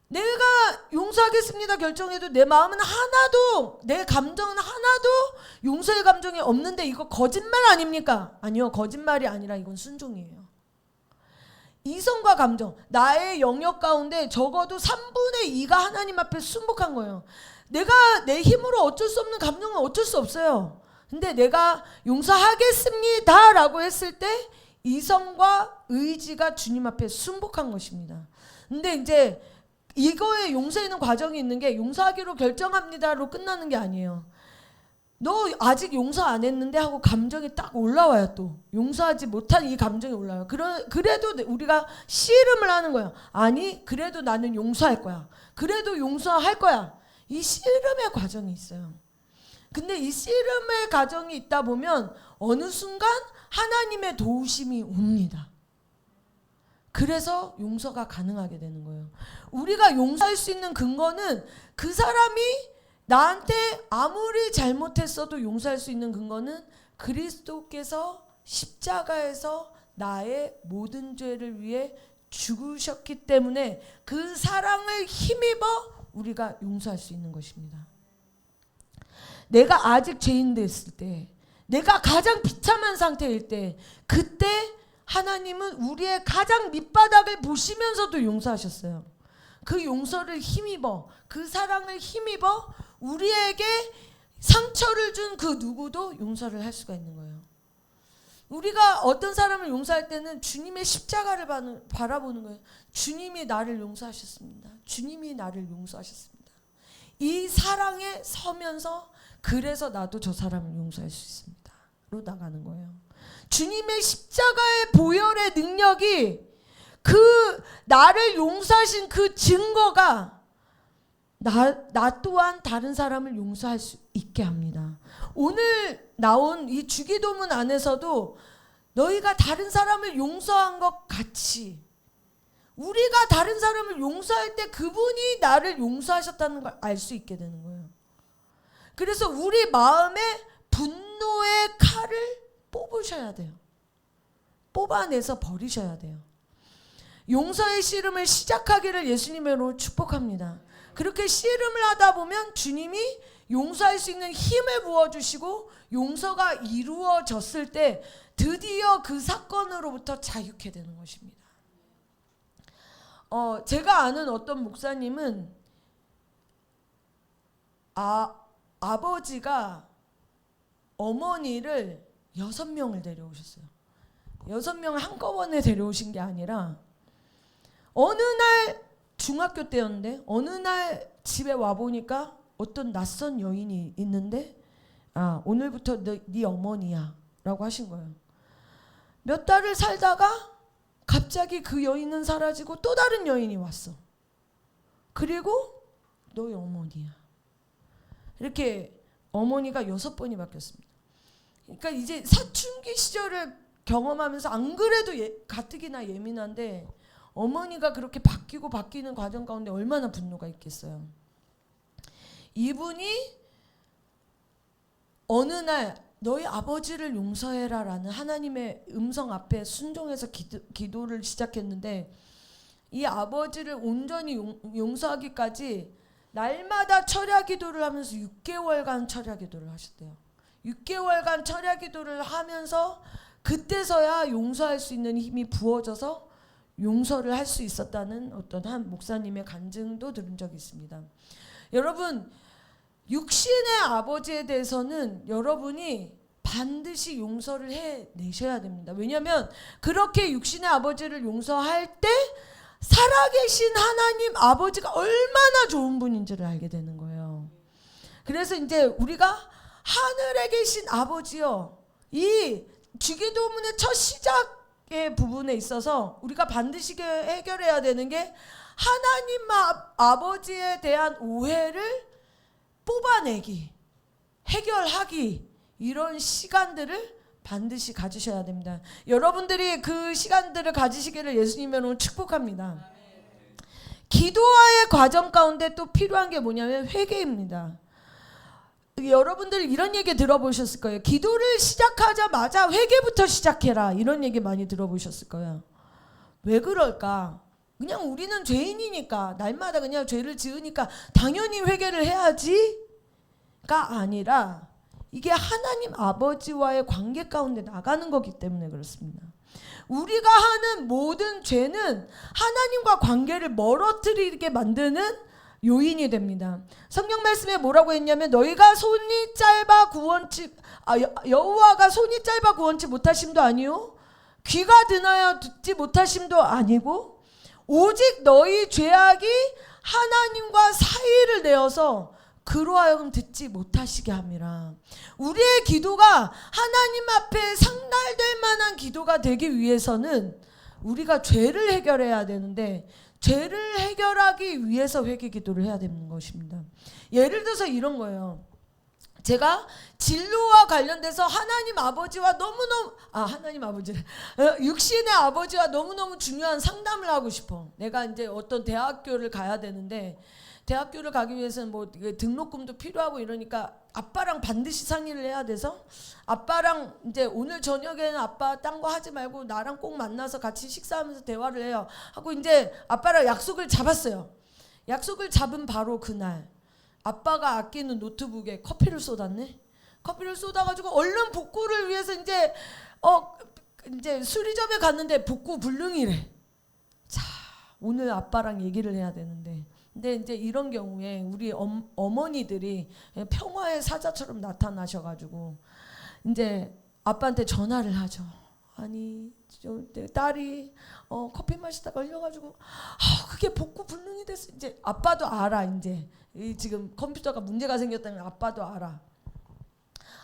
내가 용서하겠습니다 결정해도 내 마음은 하나도, 내 감정은 하나도 용서의 감정이 없는데 이거 거짓말 아닙니까? 아니요, 거짓말이 아니라 이건 순종이에요. 이성과 감정, 나의 영역 가운데 적어도 3분의 2가 하나님 앞에 순복한 거예요. 내가 내 힘으로 어쩔 수 없는 감정은 어쩔 수 없어요. 근데 내가 용서하겠습니다 라고 했을 때 이성과 의지가 주님 앞에 순복한 것입니다. 근데 이제 이거에 용서하는 과정이 있는 게, 용서하기로 결정합니다로 끝나는 게 아니에요. 너 아직 용서 안 했는데 하고 감정이 딱 올라와요. 또 용서하지 못한 이 감정이 올라와요. 그래도 우리가 씨름을 하는 거예요. 아니, 그래도 나는 용서할 거야. 그래도 용서할 거야. 이 씨름의 과정이 있어요. 근데 이 씨름의 과정이 있다 보면 어느 순간 하나님의 도우심이 옵니다. 그래서 용서가 가능하게 되는 거예요. 우리가 용서할 수 있는 근거는, 그 사람이 나한테 아무리 잘못했어도 용서할 수 있는 근거는 그리스도께서 십자가에서 나의 모든 죄를 위해 죽으셨기 때문에 그 사랑을 힘입어 우리가 용서할 수 있는 것입니다. 내가 아직 죄인 됐을 때, 내가 가장 비참한 상태일 때, 그때 하나님은 우리의 가장 밑바닥을 보시면서도 용서하셨어요. 그 용서를 힘입어, 그 사랑을 힘입어 우리에게 상처를 준 그 누구도 용서를 할 수가 있는 거예요. 우리가 어떤 사람을 용서할 때는 주님의 십자가를 바라보는 거예요. 주님이 나를 용서하셨습니다. 주님이 나를 용서하셨습니다. 이 사랑에 서면서, 그래서 나도 저 사람을 용서할 수 있습니다 로 나가는 거예요. 주님의 십자가의 보혈의 능력이, 그 나를 용서하신 그 증거가 나 또한 다른 사람을 용서할 수 있게 합니다. 오늘 나온 이 주기도문 안에서도 너희가 다른 사람을 용서한 것 같이, 우리가 다른 사람을 용서할 때 그분이 나를 용서하셨다는 걸 알 수 있게 되는 거예요. 그래서 우리 마음에 분노의 칼을 뽑으셔야 돼요. 뽑아내서 버리셔야 돼요. 용서의 씨름을 시작하기를 예수님으로 축복합니다. 그렇게 씨름을 하다 보면 주님이 용서할 수 있는 힘을 부어주시고, 용서가 이루어졌을 때 드디어 그 사건으로부터 자유케 되는 것입니다. 제가 아는 어떤 목사님은 아버지가 어머니를 6명을 데려오셨어요. 6명을 한꺼번에 데려오신 게 아니라, 어느 날 중학교 때였는데 어느 날 집에 와보니까 어떤 낯선 여인이 있는데, 오늘부터 네 어머니야 라고 하신 거예요. 몇 달을 살다가 갑자기 그 여인은 사라지고 또 다른 여인이 왔어. 그리고 너희 어머니야. 이렇게 어머니가 6번이 바뀌었습니다. 그러니까 이제 사춘기 시절을 경험하면서, 안 그래도 가뜩이나 예민한데 어머니가 그렇게 바뀌고 바뀌는 과정 가운데 얼마나 분노가 있겠어요. 이분이 어느 날 너희 아버지를 용서해라라는 하나님의 음성 앞에 순종해서 기도를 시작했는데, 이 아버지를 온전히 용서하기까지 날마다 철야 기도를 하면서 6개월간 철야 기도를 하셨대요. 6개월간 철야 기도를 하면서 그때서야 용서할 수 있는 힘이 부어져서 용서를 할 수 있었다는 어떤 한 목사님의 간증도 들은 적이 있습니다. 여러분, 육신의 아버지에 대해서는 여러분이 반드시 용서를 해내셔야 됩니다. 왜냐하면 그렇게 육신의 아버지를 용서할 때 살아계신 하나님 아버지가 얼마나 좋은 분인지를 알게 되는 거예요. 그래서 이제 우리가 하늘에 계신 아버지요, 이 주기도문의 첫 시작의 부분에 있어서 우리가 반드시 해결해야 되는 게 하나님 아버지에 대한 오해를 뽑아내기, 해결하기, 이런 시간들을 반드시 가지셔야 됩니다. 여러분들이 그 시간들을 가지시기를 예수님으로 축복합니다. 기도와의 과정 가운데 또 필요한 게 뭐냐면 회개입니다. 여러분들 이런 얘기 들어보셨을 거예요. 기도를 시작하자마자 회개부터 시작해라, 이런 얘기 많이 들어보셨을 거예요. 왜 그럴까? 그냥 우리는 죄인이니까, 날마다 그냥 죄를 지으니까 당연히 회개를 해야지가 아니라, 이게 하나님 아버지와의 관계 가운데 나가는 거기 때문에 그렇습니다. 우리가 하는 모든 죄는 하나님과 관계를 멀어뜨리게 만드는 요인이 됩니다. 성경 말씀에 뭐라고 했냐면, 너희가 손이 짧아 구원치 여호와가 손이 짧아 구원치 못하심도 아니요, 귀가 드나여 듣지 못하심도 아니고, 오직 너희 죄악이 하나님과 사이를 내어서 그로 하여금 듣지 못하시게 함이라. 우리의 기도가 하나님 앞에 상달될 만한 기도가 되기 위해서는 우리가 죄를 해결해야 되는데, 죄를 해결하기 위해서 회개 기도를 해야 되는 것입니다. 예를 들어서 이런 거예요. 제가 진로와 관련돼서 하나님 아버지와 하나님 아버지, 육신의 아버지와 너무너무 중요한 상담을 하고 싶어. 내가 이제 어떤 대학교를 가야 되는데, 대학교를 가기 위해서는 뭐 등록금도 필요하고 이러니까 아빠랑 반드시 상의를 해야 돼서, 아빠랑 이제 오늘 저녁에는 아빠 딴 거 하지 말고 나랑 꼭 만나서 같이 식사하면서 대화를 해요 하고 이제 아빠랑 약속을 잡았어요. 약속을 잡은 바로 그날 아빠가 아끼는 노트북에 커피를 쏟았네. 커피를 쏟아가지고 얼른 복구를 위해서 이제 수리점에 갔는데 복구 불능이래. 자, 오늘 아빠랑 얘기를 해야 되는데, 근데 이제 이런 경우에 우리 어머니들이 평화의 사자처럼 나타나셔가지고 이제 아빠한테 전화를 하죠. 아니, 딸이 커피 마시다가 흘려가지고 그게 복구 불능이 됐어. 이제 아빠도 알아. 이제 지금 컴퓨터가 문제가 생겼다는 걸 아빠도 알아.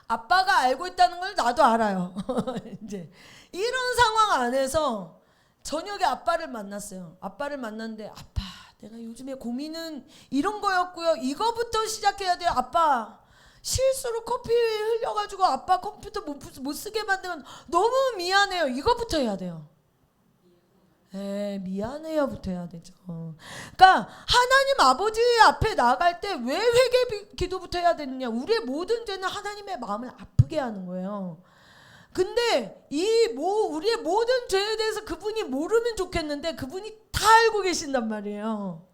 아빠가 알고 있다는 걸 나도 알아요. 이제 이런 상황 안에서 저녁에 아빠를 만났어요. 아빠를 만났는데, 아빠, 내가 요즘에 고민은 이런 거였고요. 이거부터 시작해야 돼요. 아빠, 실수로 커피 흘려가지고 아빠 컴퓨터 못 쓰게 만들면 너무 미안해요. 이거부터 해야 돼요. 미안해요부터 해야 되죠. 그러니까 하나님 아버지 앞에 나갈 때 왜 회개 기도부터 해야 되느냐? 우리의 모든 죄는 하나님의 마음을 아프게 하는 거예요. 근데 우리의 모든 죄에 대해서 그분이 모르면 좋겠는데 그분이 다 알고 계신단 말이에요.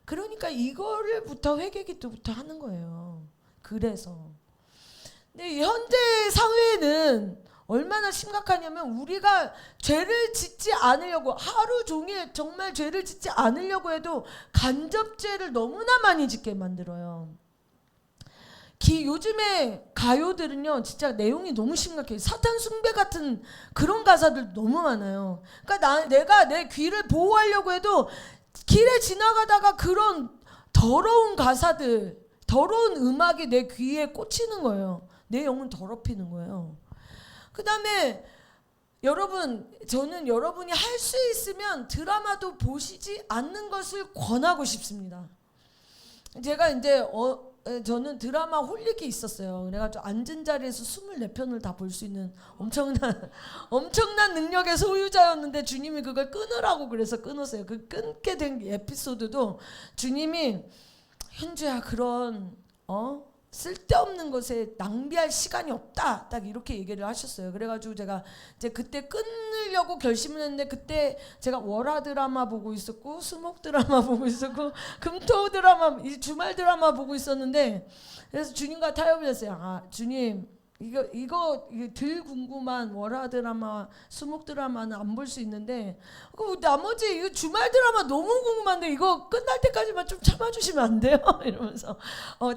그러니까 이거를부터 회개 기도부터 하는 거예요. 그래서 근데 현재 사회는 얼마나 심각하냐면, 우리가 죄를 짓지 않으려고 하루 종일 정말 죄를 짓지 않으려고 해도 간접죄를 너무나 많이 짓게 만들어요. 요즘에 가요들은요 진짜 내용이 너무 심각해요. 사탄 숭배 같은 그런 가사들 너무 많아요. 그러니까 내가 내 귀를 보호하려고 해도 길에 지나가다가 그런 더러운 가사들, 더러운 음악이 내 귀에 꽂히는 거예요. 내 영혼 더럽히는 거예요. 그 다음에 저는 여러분이 할 수 있으면 드라마도 보시지 않는 것을 권하고 싶습니다. 제가 이제 저는 드라마 홀릭이 있었어요. 그래가지고 앉은 자리에서 24편을 다 볼 수 있는 엄청난 능력의 소유자였는데, 주님이 그걸 끊으라고 그래서 끊었어요. 그 끊게 된 에피소드도 주님이, 현주야, 그런 쓸데없는 것에 낭비할 시간이 없다. 딱 이렇게 얘기를 하셨어요. 그래가지고 제가 이제 그때 끊으려고 결심을 했는데, 그때 제가 월화 드라마 보고 있었고 수목 드라마 보고 있었고 금토 드라마, 이 주말 드라마 보고 있었는데, 그래서 주님과 타협을 했어요. 아, 주님, 이거 덜 궁금한 월화 드라마, 수목 드라마는 안 볼 수 있는데, 나머지 이거 주말 드라마 너무 궁금한데 이거 끝날 때까지만 좀 참아주시면 안 돼요? 이러면서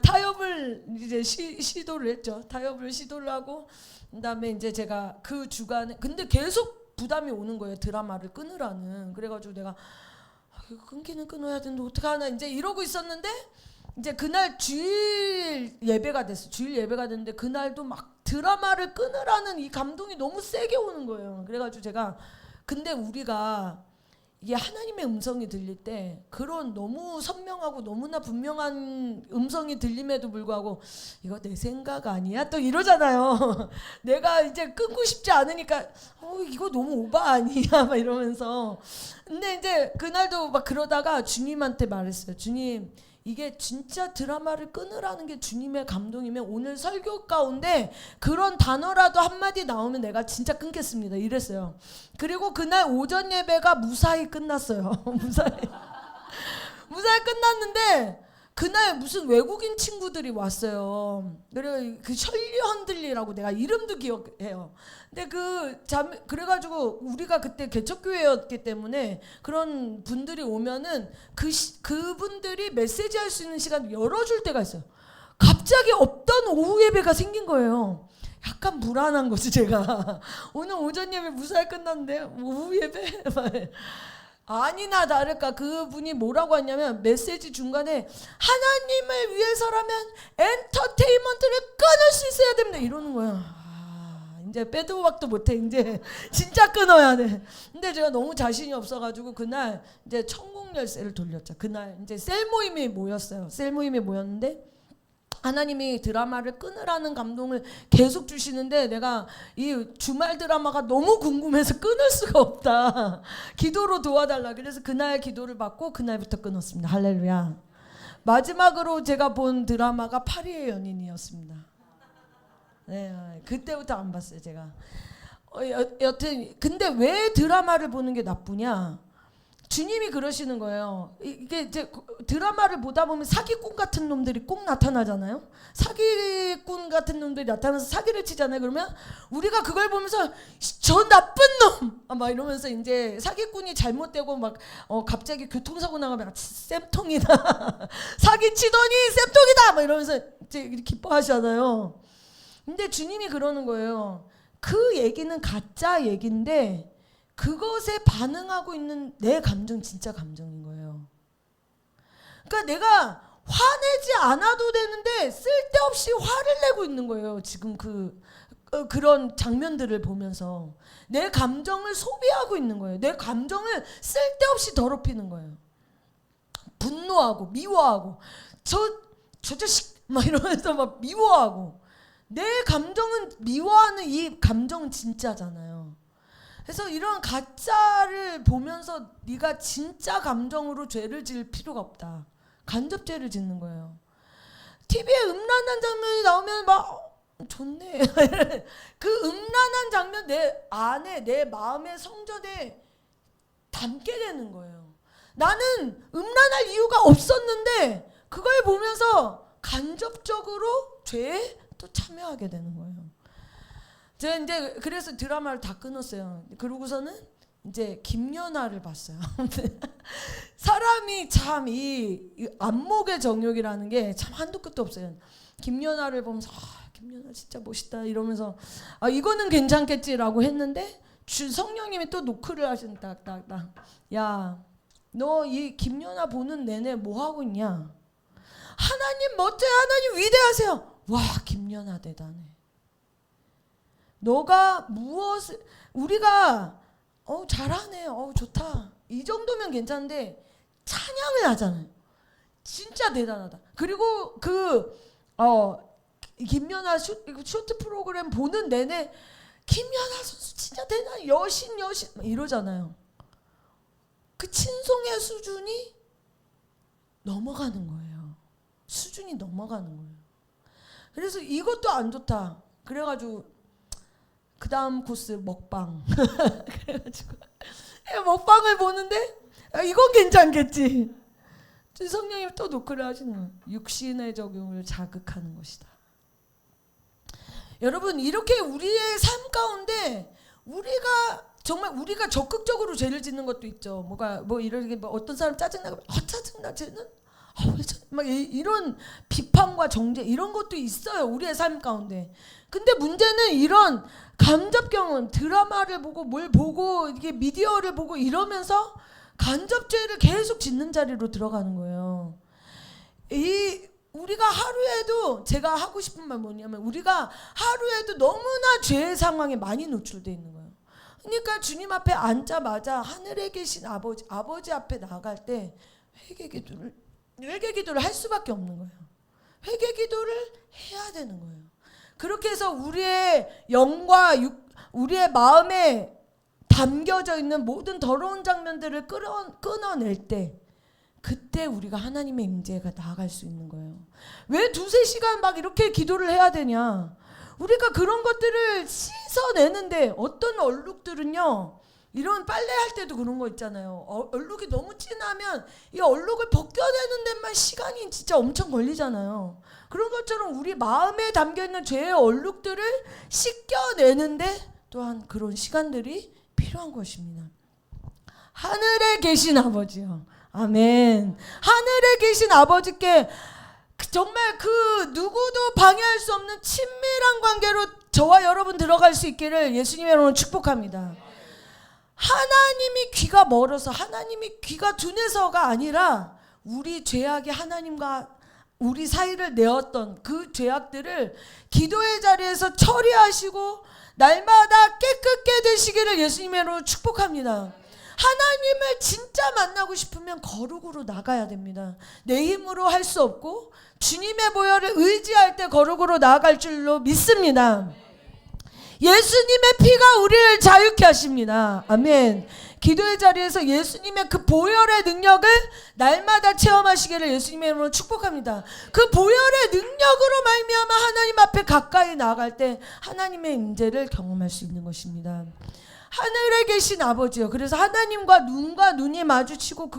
타협을 이제 시도를 했죠. 타협을 시도를 하고, 그다음에 이제 제가 그 주간에, 근데 계속 부담이 오는 거예요. 드라마를 끊으라는. 그래가지고 내가 이거 끊기는 끊어야 되는데 어떡하나 이제 이러고 있었는데, 이제 그날 주일 예배가 됐어. 주일 예배가 됐는데 그날도 막 드라마를 끊으라는 이 감동이 너무 세게 오는 거예요. 그래가지고 제가, 근데 우리가 이게 하나님의 음성이 들릴 때 그런 너무 선명하고 너무나 분명한 음성이 들림에도 불구하고 이거 내 생각 아니야? 또 이러잖아요. 내가 이제 끊고 싶지 않으니까 이거 너무 오바 아니야? 막 이러면서. 근데 이제 그날도 막 그러다가 주님한테 말했어요. 주님, 이게 진짜 드라마를 끊으라는 게 주님의 감동이면 오늘 설교 가운데 그런 단어라도 한마디 나오면 내가 진짜 끊겠습니다. 이랬어요. 그리고 그날 오전 예배가 무사히 끝났어요. 무사히 끝났는데 그날 무슨 외국인 친구들이 왔어요. 그래, 그 셜리 헌들리라고, 내가 이름도 기억해요. 근데 그래가지고 우리가 그때 개척교회였기 때문에 그런 분들이 오면은 그분들이 메시지 할 수 있는 시간 열어줄 때가 있어요. 갑자기 없던 오후 예배가 생긴 거예요. 약간 불안한 거지 제가. 오늘 오전 예배 무사히 끝났는데 오후 예배? 아니나 다를까 그분이 뭐라고 했냐면, 메시지 중간에 하나님을 위해서라면 엔터테인먼트를 끊을 수 있어야 됩니다 이러는 거야. 이제 빼도 박도 못해. 이제 진짜 끊어야 돼. 근데 제가 너무 자신이 없어가지고 그날 이제 천국 열쇠를 돌렸죠. 그날 이제 셀 모임이 모였어요. 셀 모임이 모였는데 하나님이 드라마를 끊으라는 감동을 계속 주시는데, 내가 이 주말 드라마가 너무 궁금해서 끊을 수가 없다. 기도로 도와달라. 그래서 그날 기도를 받고 그날부터 끊었습니다. 할렐루야. 마지막으로 제가 본 드라마가 파리의 연인이었습니다. 네, 그때부터 안 봤어요 제가. 여튼 근데 왜 드라마를 보는 게 나쁘냐? 주님이 그러시는 거예요. 이게 이제 드라마를 보다 보면 사기꾼 같은 놈들이 꼭 나타나잖아요. 사기꾼 같은 놈들이 나타나서 사기를 치잖아요. 그러면 우리가 그걸 보면서 저 나쁜 놈! 막 이러면서 이제 사기꾼이 잘못되고 막 갑자기 교통사고 나가면 쌤통이다. 사기 치더니 쌤통이다! 막 이러면서 이제 기뻐하시잖아요. 근데 주님이 그러는 거예요. 그 얘기는 가짜 얘기인데 그것에 반응하고 있는 내 감정 진짜 감정인 거예요. 그러니까 내가 화내지 않아도 되는데 쓸데없이 화를 내고 있는 거예요. 지금 그런 장면들을 보면서 내 감정을 소비하고 있는 거예요. 내 감정을 쓸데없이 더럽히는 거예요. 분노하고 미워하고 저 자식 막 이러면서 막 미워하고, 내 감정은 미워하는 이 감정은 진짜잖아요. 그래서 이런 가짜를 보면서 네가 진짜 감정으로 죄를 지을 필요가 없다. 간접죄를 짓는 거예요. TV에 음란한 장면이 나오면 막 좋네. 그 음란한 장면 내 안에, 내 마음의 성전에 담게 되는 거예요. 나는 음란할 이유가 없었는데 그걸 보면서 간접적으로 죄에 또 참여하게 되는 거예요. 제가 이제 그래서 드라마를 다 끊었어요. 그러고서는 이제 김연아를 봤어요. 사람이 참 이 안목의 정욕이라는 게 참 한도 끝도 없어요. 김연아를 보면서 김연아 진짜 멋있다 이러면서 이거는 괜찮겠지라고 했는데 성령님이 또 노크를 하신 딱딱딱. 야, 너 이 김연아 보는 내내 뭐 하고 있냐? 하나님 멋져요. 하나님 위대하세요. 와, 김연아 대단해. 너가 무엇을, 우리가 잘하네, 좋다 이 정도면 괜찮은데 찬양을 하잖아요. 진짜 대단하다. 그리고 김연아 쇼트 프로그램 보는 내내 김연아 선수 진짜 대단해, 여신 이러잖아요. 그 친송의 수준이 넘어가는 거예요. 수준이 넘어가는 거예요. 그래서 이것도 안 좋다. 그래가지고 그 다음 코스 먹방. 그래가지고 먹방을 보는데 이건 괜찮겠지. 성령님 또 노크를 하시는 거예요. 육신의 적용을 자극하는 것이다. 여러분, 이렇게 우리의 삶 가운데 우리가 적극적으로 죄를 짓는 것도 있죠. 이렇게 어떤 사람 짜증나고 짜증나 쟤는 막 이런 비판과 정죄 이런 것도 있어요. 우리의 삶 가운데. 근데 문제는 이런 간접 경험, 드라마를 보고 뭘 보고 이게 미디어를 보고 이러면서 간접죄를 계속 짓는 자리로 들어가는 거예요. 우리가 하루에도, 제가 하고 싶은 말 뭐냐면, 우리가 하루에도 너무나 죄의 상황에 많이 노출되어 있는 거예요. 그러니까 주님 앞에 앉자마자 하늘에 계신 아버지 앞에 나갈 때 회개 기도를 할 수밖에 없는 거예요. 회개 기도를 해야 되는 거예요. 그렇게 해서 우리의 영과 우리의 마음에 담겨져 있는 모든 더러운 장면들을 끊어낼 때, 그때 우리가 하나님의 임재가 나아갈 수 있는 거예요. 왜 2-3시간 막 이렇게 기도를 해야 되냐? 우리가 그런 것들을 씻어내는데, 어떤 얼룩들은요, 이런 빨래할 때도 그런 거 있잖아요. 얼룩이 너무 진하면 이 얼룩을 벗겨내는 데만 시간이 진짜 엄청 걸리잖아요. 그런 것처럼 우리 마음에 담겨있는 죄의 얼룩들을 씻겨내는데 또한 그런 시간들이 필요한 것입니다. 하늘에 계신 아버지요. 아멘. 하늘에 계신 아버지께 정말 그 누구도 방해할 수 없는 친밀한 관계로 저와 여러분 들어갈 수 있기를 예수님의 이름으로 축복합니다. 하나님이 귀가 멀어서, 하나님이 귀가 둔해서가 아니라, 우리 죄악이 하나님과 우리 사이를 내었던 그 죄악들을 기도의 자리에서 처리하시고 날마다 깨끗게 되시기를 예수님의 이름으로 축복합니다. 하나님을 진짜 만나고 싶으면 거룩으로 나가야 됩니다. 내 힘으로 할 수 없고 주님의 보혈을 의지할 때 거룩으로 나아갈 줄로 믿습니다. 예수님의 피가 우리를 자유케 하십니다. 아멘. 기도의 자리에서 예수님의 그 보혈의 능력을 날마다 체험하시기를 예수님의 이름으로 축복합니다. 그 보혈의 능력으로 말미암아 하나님 앞에 가까이 나아갈 때 하나님의 임재를 경험할 수 있는 것입니다. 하늘에 계신 아버지요. 그래서 하나님과 눈이 마주치고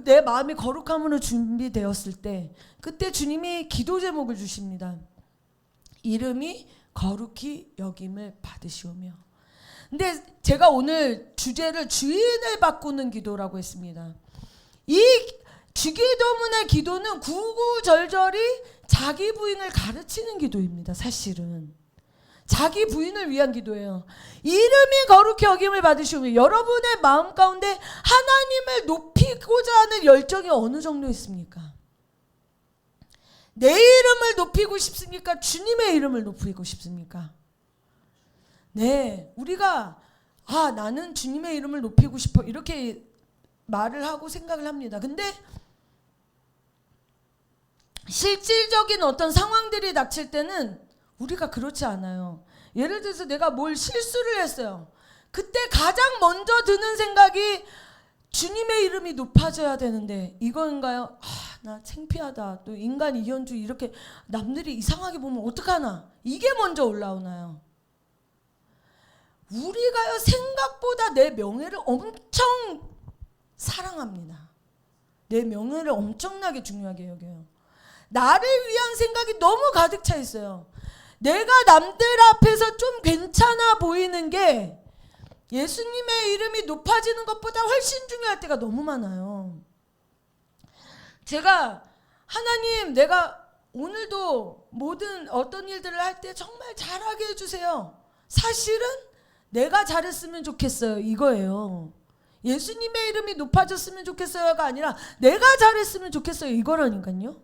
내 마음이 거룩함으로 준비되었을 때, 그때 주님이 기도 제목을 주십니다. 이름이 거룩히 여김을 받으시오며. 근데 제가 오늘 주제를 주인을 바꾸는 기도라고 했습니다. 이 주기도문의 기도는 구구절절히 자기 부인을 가르치는 기도입니다. 사실은 자기 부인을 위한 기도예요. 이름이 거룩히 여김을 받으시오며. 여러분의 마음 가운데 하나님을 높이고자 하는 열정이 어느 정도 있습니까? 내 이름을 높이고 싶습니까? 주님의 이름을 높이고 싶습니까? 네, 우리가 나는 주님의 이름을 높이고 싶어 이렇게 말을 하고 생각을 합니다. 근데 실질적인 어떤 상황들이 닥칠 때는 우리가 그렇지 않아요. 예를 들어서 내가 뭘 실수를 했어요. 그때 가장 먼저 드는 생각이 주님의 이름이 높아져야 되는데 이건가요? 나 창피하다. 또 인간 이현주의, 이렇게 남들이 이상하게 보면 어떡하나? 이게 먼저 올라오나요? 우리가요, 생각보다 내 명예를 엄청 사랑합니다. 내 명예를 엄청나게 중요하게 여겨요. 나를 위한 생각이 너무 가득 차 있어요. 내가 남들 앞에서 좀 괜찮아 보이는 게 예수님의 이름이 높아지는 것보다 훨씬 중요할 때가 너무 많아요. 제가 하나님, 내가 오늘도 모든 어떤 일들을 할 때 정말 잘하게 해주세요. 사실은 내가 잘했으면 좋겠어요, 이거예요. 예수님의 이름이 높아졌으면 좋겠어요가 아니라 내가 잘했으면 좋겠어요, 이거라니까요.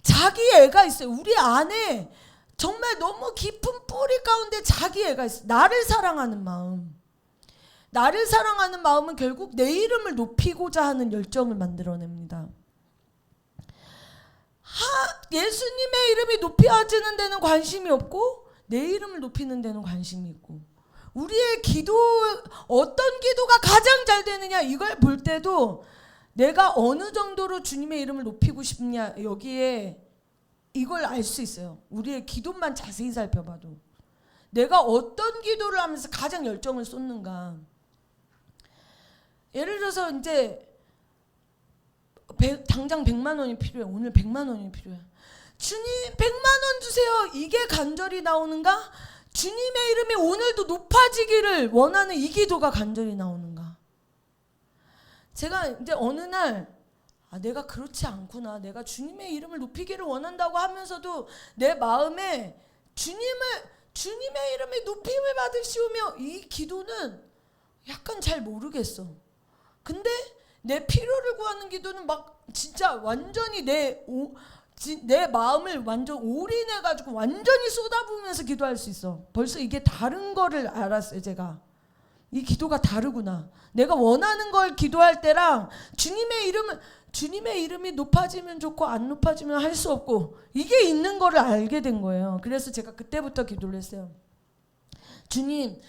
자기 애가 있어요. 우리 안에 정말 너무 깊은 뿌리 가운데 자기 애가 있어요. 나를 사랑하는 마음. 나를 사랑하는 마음은 결국 내 이름을 높이고자 하는 열정을 만들어냅니다. 예수님의 이름이 높여지는 데는 관심이 없고 내 이름을 높이는 데는 관심이 있고, 우리의 어떤 기도가 가장 잘 되느냐 이걸 볼 때도 내가 어느 정도로 주님의 이름을 높이고 싶냐 여기에 이걸 알 수 있어요. 우리의 기도만 자세히 살펴봐도 내가 어떤 기도를 하면서 가장 열정을 쏟는가. 예를 들어서 이제 당장 100만 원이 필요해. 오늘 100만 원이 필요해. 주님 100만 원 주세요. 이게 간절히 나오는가? 주님의 이름이 오늘도 높아지기를 원하는 이 기도가 간절히 나오는가? 제가 이제 어느 날 내가 그렇지 않구나. 내가 주님의 이름을 높이기를 원한다고 하면서도 내 마음에 주님의 이름이 높임을 받으시오며, 이 기도는 약간 잘 모르겠어. 근데 내 필요를 구하는 기도는 막 진짜 완전히 내 마음을 완전 올인해가지고 완전히 쏟아부으면서 기도할 수 있어. 벌써 이게 다른 거를 알았어요. 제가 이 기도가 다르구나. 내가 원하는 걸 기도할 때랑 주님의 이름이 높아지면 좋고 안 높아지면 할 수 없고, 이게 있는 거를 알게 된 거예요. 그래서 제가 그때부터 기도를 했어요. 주님의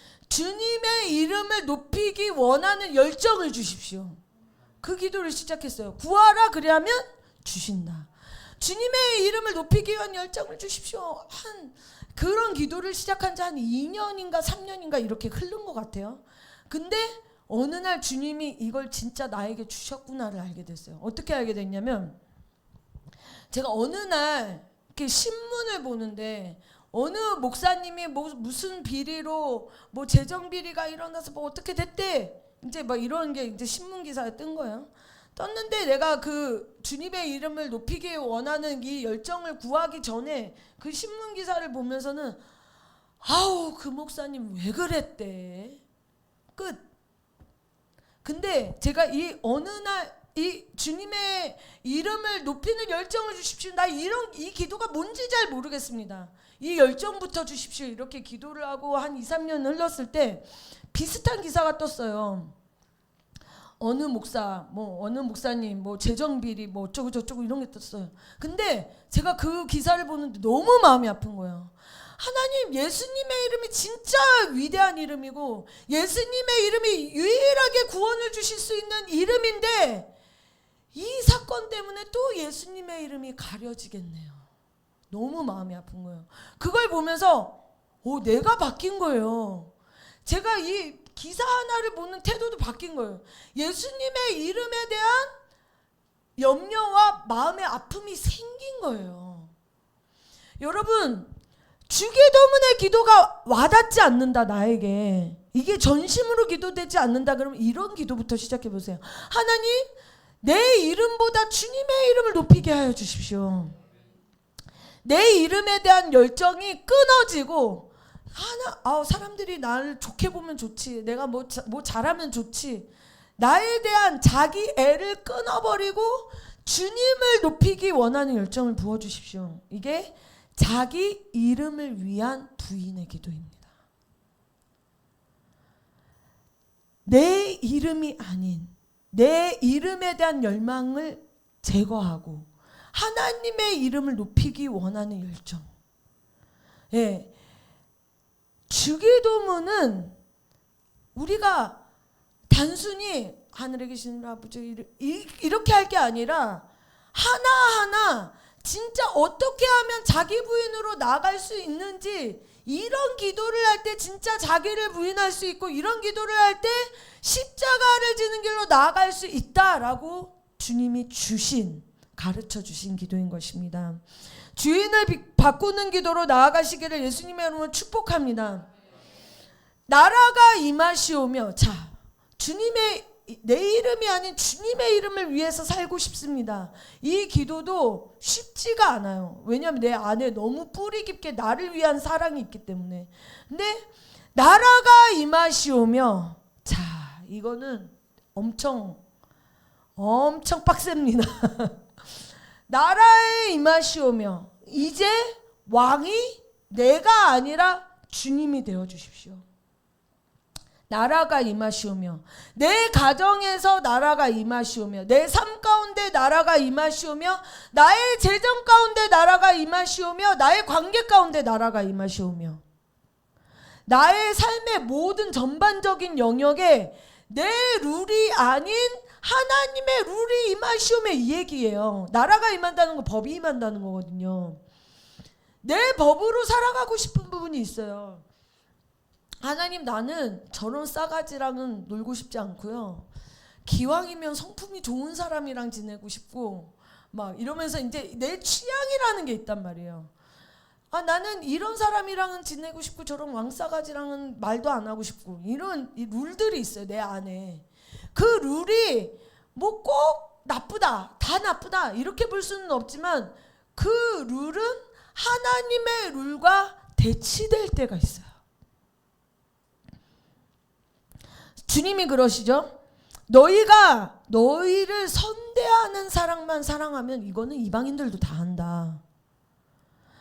이름을 높이기 원하는 열정을 주십시오. 그 기도를 시작했어요. 구하라 그리하면 주신다. 주님의 이름을 높이기 위한 열정을 주십시오. 그런 기도를 시작한 지 한 2년인가 3년인가 이렇게 흐른 것 같아요. 근데 어느 날 주님이 이걸 진짜 나에게 주셨구나를 알게 됐어요. 어떻게 알게 됐냐면, 제가 어느 날 이렇게 신문을 보는데 어느 목사님이 무슨 비리로 재정 비리가 일어나서 어떻게 됐대. 이제 이런 게 이제 신문 기사에 뜬 거예요. 떴는데 내가 그 주님의 이름을 높이기 원하는 이 열정을 구하기 전에 그 신문 기사를 보면서는 그 목사님 왜 그랬대. 끝. 근데 제가 이 어느 날 이 주님의 이름을 높이는 열정을 주십시오. 나 이 기도가 뭔지 잘 모르겠습니다. 이 열정부터 주십시오. 이렇게 기도를 하고 한 2, 3년 흘렀을 때 비슷한 기사가 떴어요. 어느 목사님 재정 비리 어쩌고 저쩌고 이런 게 떴어요. 근데 제가 그 기사를 보는데 너무 마음이 아픈 거예요. 하나님, 예수님의 이름이 진짜 위대한 이름이고 예수님의 이름이 유일하게 구원을 주실 수 있는 이름인데 이 사건 때문에 또 예수님의 이름이 가려지겠네요. 너무 마음이 아픈 거예요. 그걸 보면서 내가 바뀐 거예요. 제가 이 기사 하나를 보는 태도도 바뀐 거예요. 예수님의 이름에 대한 염려와 마음의 아픔이 생긴 거예요. 여러분, 주기도문의 기도가 와닿지 않는다, 나에게. 이게 전심으로 기도되지 않는다 그러면 이런 기도부터 시작해 보세요. 하나님, 내 이름보다 주님의 이름을 높이게 하여 주십시오. 내 이름에 대한 열정이 끊어지고, 사람들이 나를 좋게 보면 좋지, 내가 뭐 잘하면 좋지, 나에 대한 자기 애를 끊어버리고 주님을 높이기 원하는 열정을 부어주십시오. 이게 자기 이름을 위한 부인의 기도입니다. 내 이름이 아닌 내 이름에 대한 열망을 제거하고 하나님의 이름을 높이기 원하는 열정. 예. 주기도문은 우리가 단순히 하늘에 계신 아버지 이렇게 할 게 아니라 하나하나 진짜 어떻게 하면 자기 부인으로 나아갈 수 있는지, 이런 기도를 할 때 진짜 자기를 부인할 수 있고 이런 기도를 할 때 십자가를 지는 길로 나아갈 수 있다라고 주님이 가르쳐 주신 기도인 것입니다. 주인을 바꾸는 기도로 나아가시기를 예수님의 이름으로 축복합니다. 나라가 임하시오며, 내 이름이 아닌 주님의 이름을 위해서 살고 싶습니다. 이 기도도 쉽지가 않아요. 왜냐하면 내 안에 너무 뿌리 깊게 나를 위한 사랑이 있기 때문에. 근데 나라가 임하시오며, 이거는 엄청 빡셉니다. 나라에 임하시오며, 이제 왕이 내가 아니라 주님이 되어 주십시오. 나라가 임하시오며, 내 가정에서 나라가 임하시오며, 내 삶 가운데 나라가 임하시오며, 나의 재정 가운데 나라가 임하시오며, 나의 관계 가운데 나라가 임하시오며, 나의 삶의 모든 전반적인 영역에 내 룰이 아닌 하나님의 룰이 임하시오며, 이 얘기예요. 나라가 임한다는 건 법이 임한다는 거거든요. 내 법으로 살아가고 싶은 부분이 있어요. 하나님, 나는 저런 싸가지랑은 놀고 싶지 않고요. 기왕이면 성품이 좋은 사람이랑 지내고 싶고 막 이러면서 이제 내 취향이라는 게 있단 말이에요. 나는 이런 사람이랑은 지내고 싶고 저런 왕싸가지랑은 말도 안 하고 싶고 이런 이 룰들이 있어요, 내 안에. 그 룰이 뭐 꼭 나쁘다, 다 나쁘다 이렇게 볼 수는 없지만 그 룰은 하나님의 룰과 대치될 때가 있어요. 주님이 그러시죠. 너희가 너희를 선대하는 사랑만 사랑하면 이거는 이방인들도 다 한다.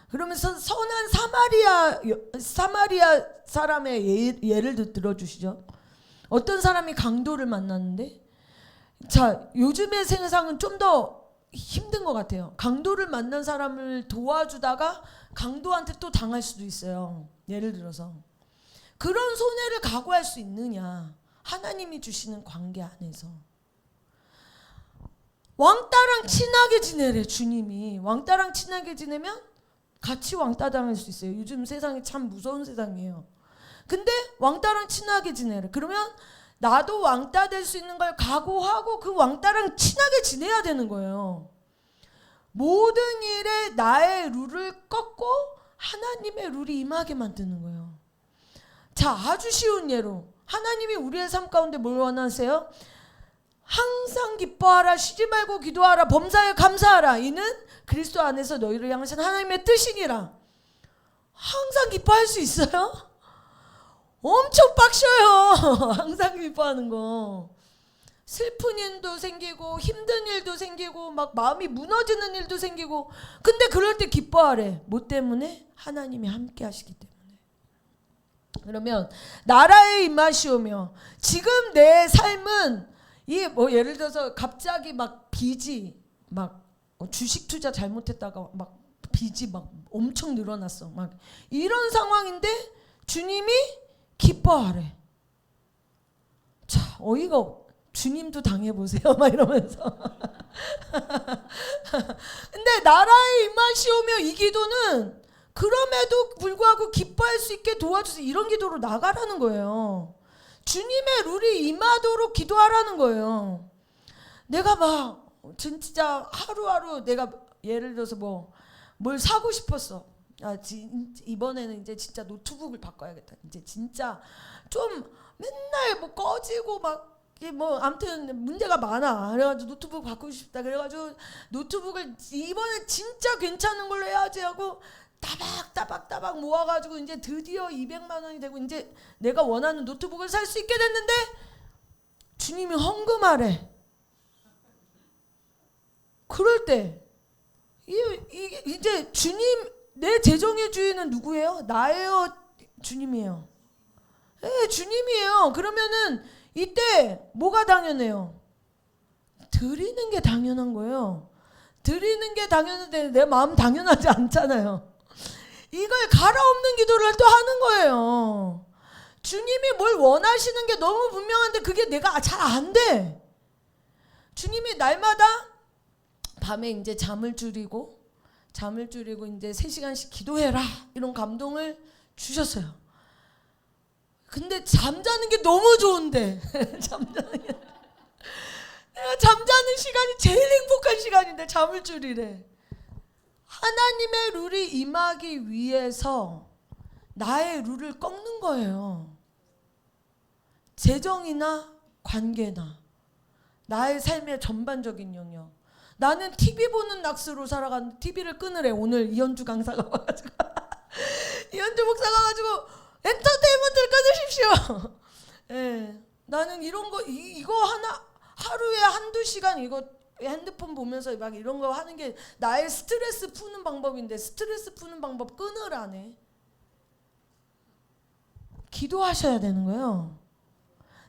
그러면서 선한 사마리아 사람의 예를 들어주시죠. 어떤 사람이 강도를 만났는데, 자, 요즘의 세상은 좀 더 힘든 것 같아요. 강도를 만난 사람을 도와주다가 강도한테 또 당할 수도 있어요. 예를 들어서 그런 손해를 각오할 수 있느냐? 하나님이 주시는 관계 안에서 왕따랑 친하게 지내래. 주님이 왕따랑 친하게 지내면 같이 왕따 당할 수 있어요. 요즘 세상이 참 무서운 세상이에요. 근데 왕따랑 친하게 지내래. 그러면 나도 왕따 될 수 있는 걸 각오하고 그 왕따랑 친하게 지내야 되는 거예요. 모든 일에 나의 룰을 꺾고 하나님의 룰이 임하게 만드는 거예요. 자, 아주 쉬운 예로 하나님이 우리의 삶 가운데 뭘 원하세요? 항상 기뻐하라, 쉬지 말고 기도하라, 범사에 감사하라. 이는 그리스도 안에서 너희를 향하신 하나님의 뜻이니라. 항상 기뻐할 수 있어요? 엄청 빡셔요. 항상 기뻐하는 거. 슬픈 일도 생기고 힘든 일도 생기고 막 마음이 무너지는 일도 생기고, 근데 그럴 때 기뻐하래. 뭐 때문에? 하나님이 함께 하시기 때문에. 그러면 나라의 입맛이 오며, 지금 내 삶은 이 뭐 예를 들어서 갑자기 막 빚이 막 주식 투자 잘못했다가 막 빚이 막 엄청 늘어났어. 막 이런 상황인데 주님이 기뻐하래. 자, 어이가 없. 주님도 당해보세요. 막 이러면서. 근데 나라의 입맛이 오며 이 기도는 그럼에도 불구하고 기뻐할 수 있게 도와주세요. 이런 기도로 나가라는 거예요. 주님의 룰이 임하도록 기도하라는 거예요. 내가 막 진짜 하루하루 내가 예를 들어서 뭘 사고 싶었어. 이번에는 이제 진짜 노트북을 바꿔야겠다. 이제 진짜 좀 맨날 뭐 꺼지고 막 아무튼 문제가 많아. 그래가지고 노트북 바꾸고 싶다. 그래가지고 노트북을 이번에 진짜 괜찮은 걸로 해야지 하고 따박 모아가지고 이제 드디어 200만 원이 되고 이제 내가 원하는 노트북을 살 수 있게 됐는데 주님이 헌금하래. 그럴 때 이제 주님, 내 재정의 주인은 누구예요? 나예요? 주님이에요? 네, 주님이에요. 그러면은 이때 뭐가 당연해요? 드리는 게 당연한 거예요. 드리는 게 당연한데 내 마음 당연하지 않잖아요. 이걸 갈아엎는 기도를 또 하는 거예요. 주님이 뭘 원하시는 게 너무 분명한데 그게 내가 잘 안 돼. 주님이 날마다 밤에 이제 잠을 줄이고 이제 3시간씩 기도해라, 이런 감동을 주셨어요. 근데 잠자는 게 너무 좋은데 내가 잠자는 시간이 제일 행복한 시간인데 잠을 줄이래. 하나님의 룰이 임하기 위해서 나의 룰을 꺾는 거예요. 재정이나 관계나 나의 삶의 전반적인 영역. 나는 TV 보는 낚시로 살아가는데 TV를 끊으래. 오늘 이현주 강사가 와가지고 이현주 목사가 와가지고 엔터테인먼트를 끊으십시오. 예, 나는 이런 거 이거 하루에 1-2시간 이거 핸드폰 보면서 막 이런 거 하는 게 나의 스트레스 푸는 방법인데 스트레스 푸는 방법 끊으라네. 기도하셔야 되는 거예요.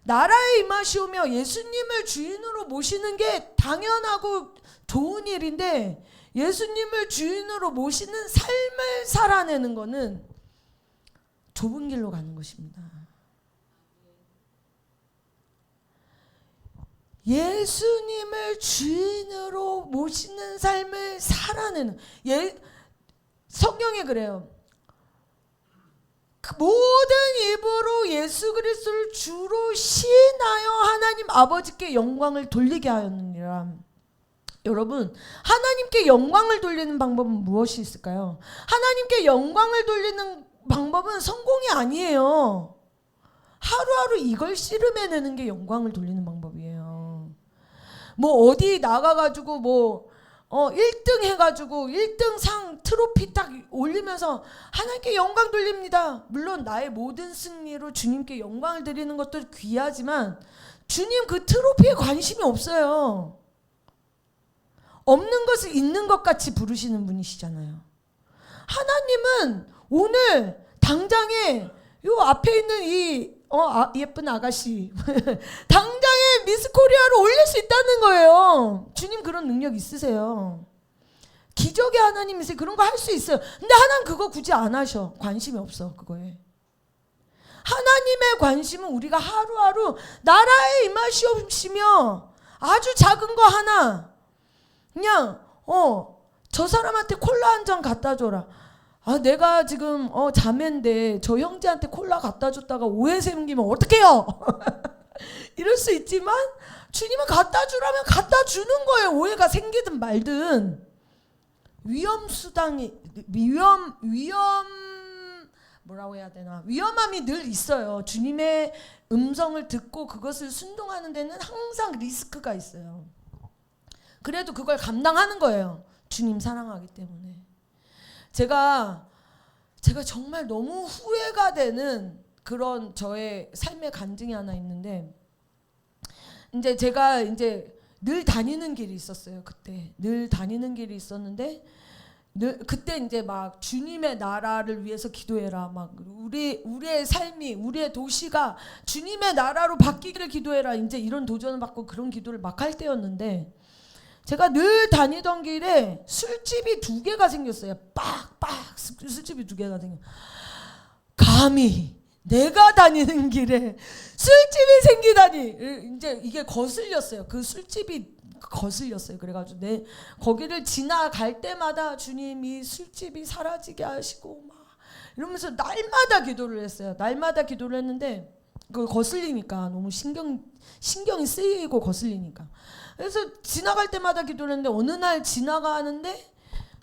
나라의 임하시 오며 예수님을 주인으로 모시는 게 당연하고 좋은 일인데, 예수님을 주인으로 모시는 삶을 살아내는 거는 좁은 길로 가는 것입니다. 예수님을 주인으로 모시는 삶을 살아내는, 성경에 그래요. 그 모든 입으로 예수 그리스도를 주로 시인하여 하나님 아버지께 영광을 돌리게 하였느니라. 여러분, 하나님께 영광을 돌리는 방법은 무엇이 있을까요? 하나님께 영광을 돌리는 방법은 성공이 아니에요. 하루하루 이걸 씨름해내는 게 영광을 돌리는 방법이에요. 뭐 어디 나가가지고 뭐 1등 해가지고 1등 상 트로피 딱 올리면서 하나님께 영광 돌립니다. 물론 나의 모든 승리로 주님께 영광을 드리는 것도 귀하지만 주님 그 트로피에 관심이 없어요. 없는 것을 있는 것 같이 부르시는 분이시잖아요. 하나님은 오늘 당장에 요 앞에 있는 이 예쁜 아가씨 당장에 미스 코리아로 올릴 수 있다는 거예요. 주님 그런 능력 있으세요. 기적의 하나님이세요. 그런 거 할 수 있어요. 근데 하나님 그거 굳이 안 하셔. 관심이 없어 그거에. 하나님의 관심은 우리가 하루하루 나라에 임하시옵시며 아주 작은 거 하나 그냥 저 사람한테 콜라 한 잔 갖다 줘라. 아 내가 지금 자매인데 저 형제한테 콜라 갖다 줬다가 오해 생기면 어떡해요? 이럴 수 있지만 주님은 갖다 주라면 갖다 주는 거예요. 오해가 생기든 말든. 뭐라고 해야 되나? 위험함이 늘 있어요. 주님의 음성을 듣고 그것을 순종하는 데는 항상 리스크가 있어요. 그래도 그걸 감당하는 거예요. 주님 사랑하기 때문에. 제가 정말 너무 후회가 되는 그런 저의 삶의 간증이 하나 있는데, 이제 제가 늘 다니는 길이 있었어요. 그때 늘 다니는 길이 있었는데, 그때 이제 막 주님의 나라를 위해서 기도해라. 막 우리의 삶이 우리의 도시가 주님의 나라로 바뀌기를 기도해라. 이제 이런 도전을 받고 그런 기도를 막 할 때였는데. 제가 늘 다니던 길에 술집이 2개가 생겼어요. 빡빡 술집이 2개가 생겼어요. 감히 내가 다니는 길에 술집이 생기다니. 이제 이게 거슬렸어요. 그 술집이 거슬렸어요. 그래가지고 거기를 지나갈 때마다 주님이 술집이 사라지게 하시고 막 이러면서 날마다 기도를 했어요. 날마다 기도를 했는데 그 거슬리니까 너무 신경이 쓰이고 거슬리니까. 그래서 지나갈 때마다 기도를 했는데 어느 날 지나가는데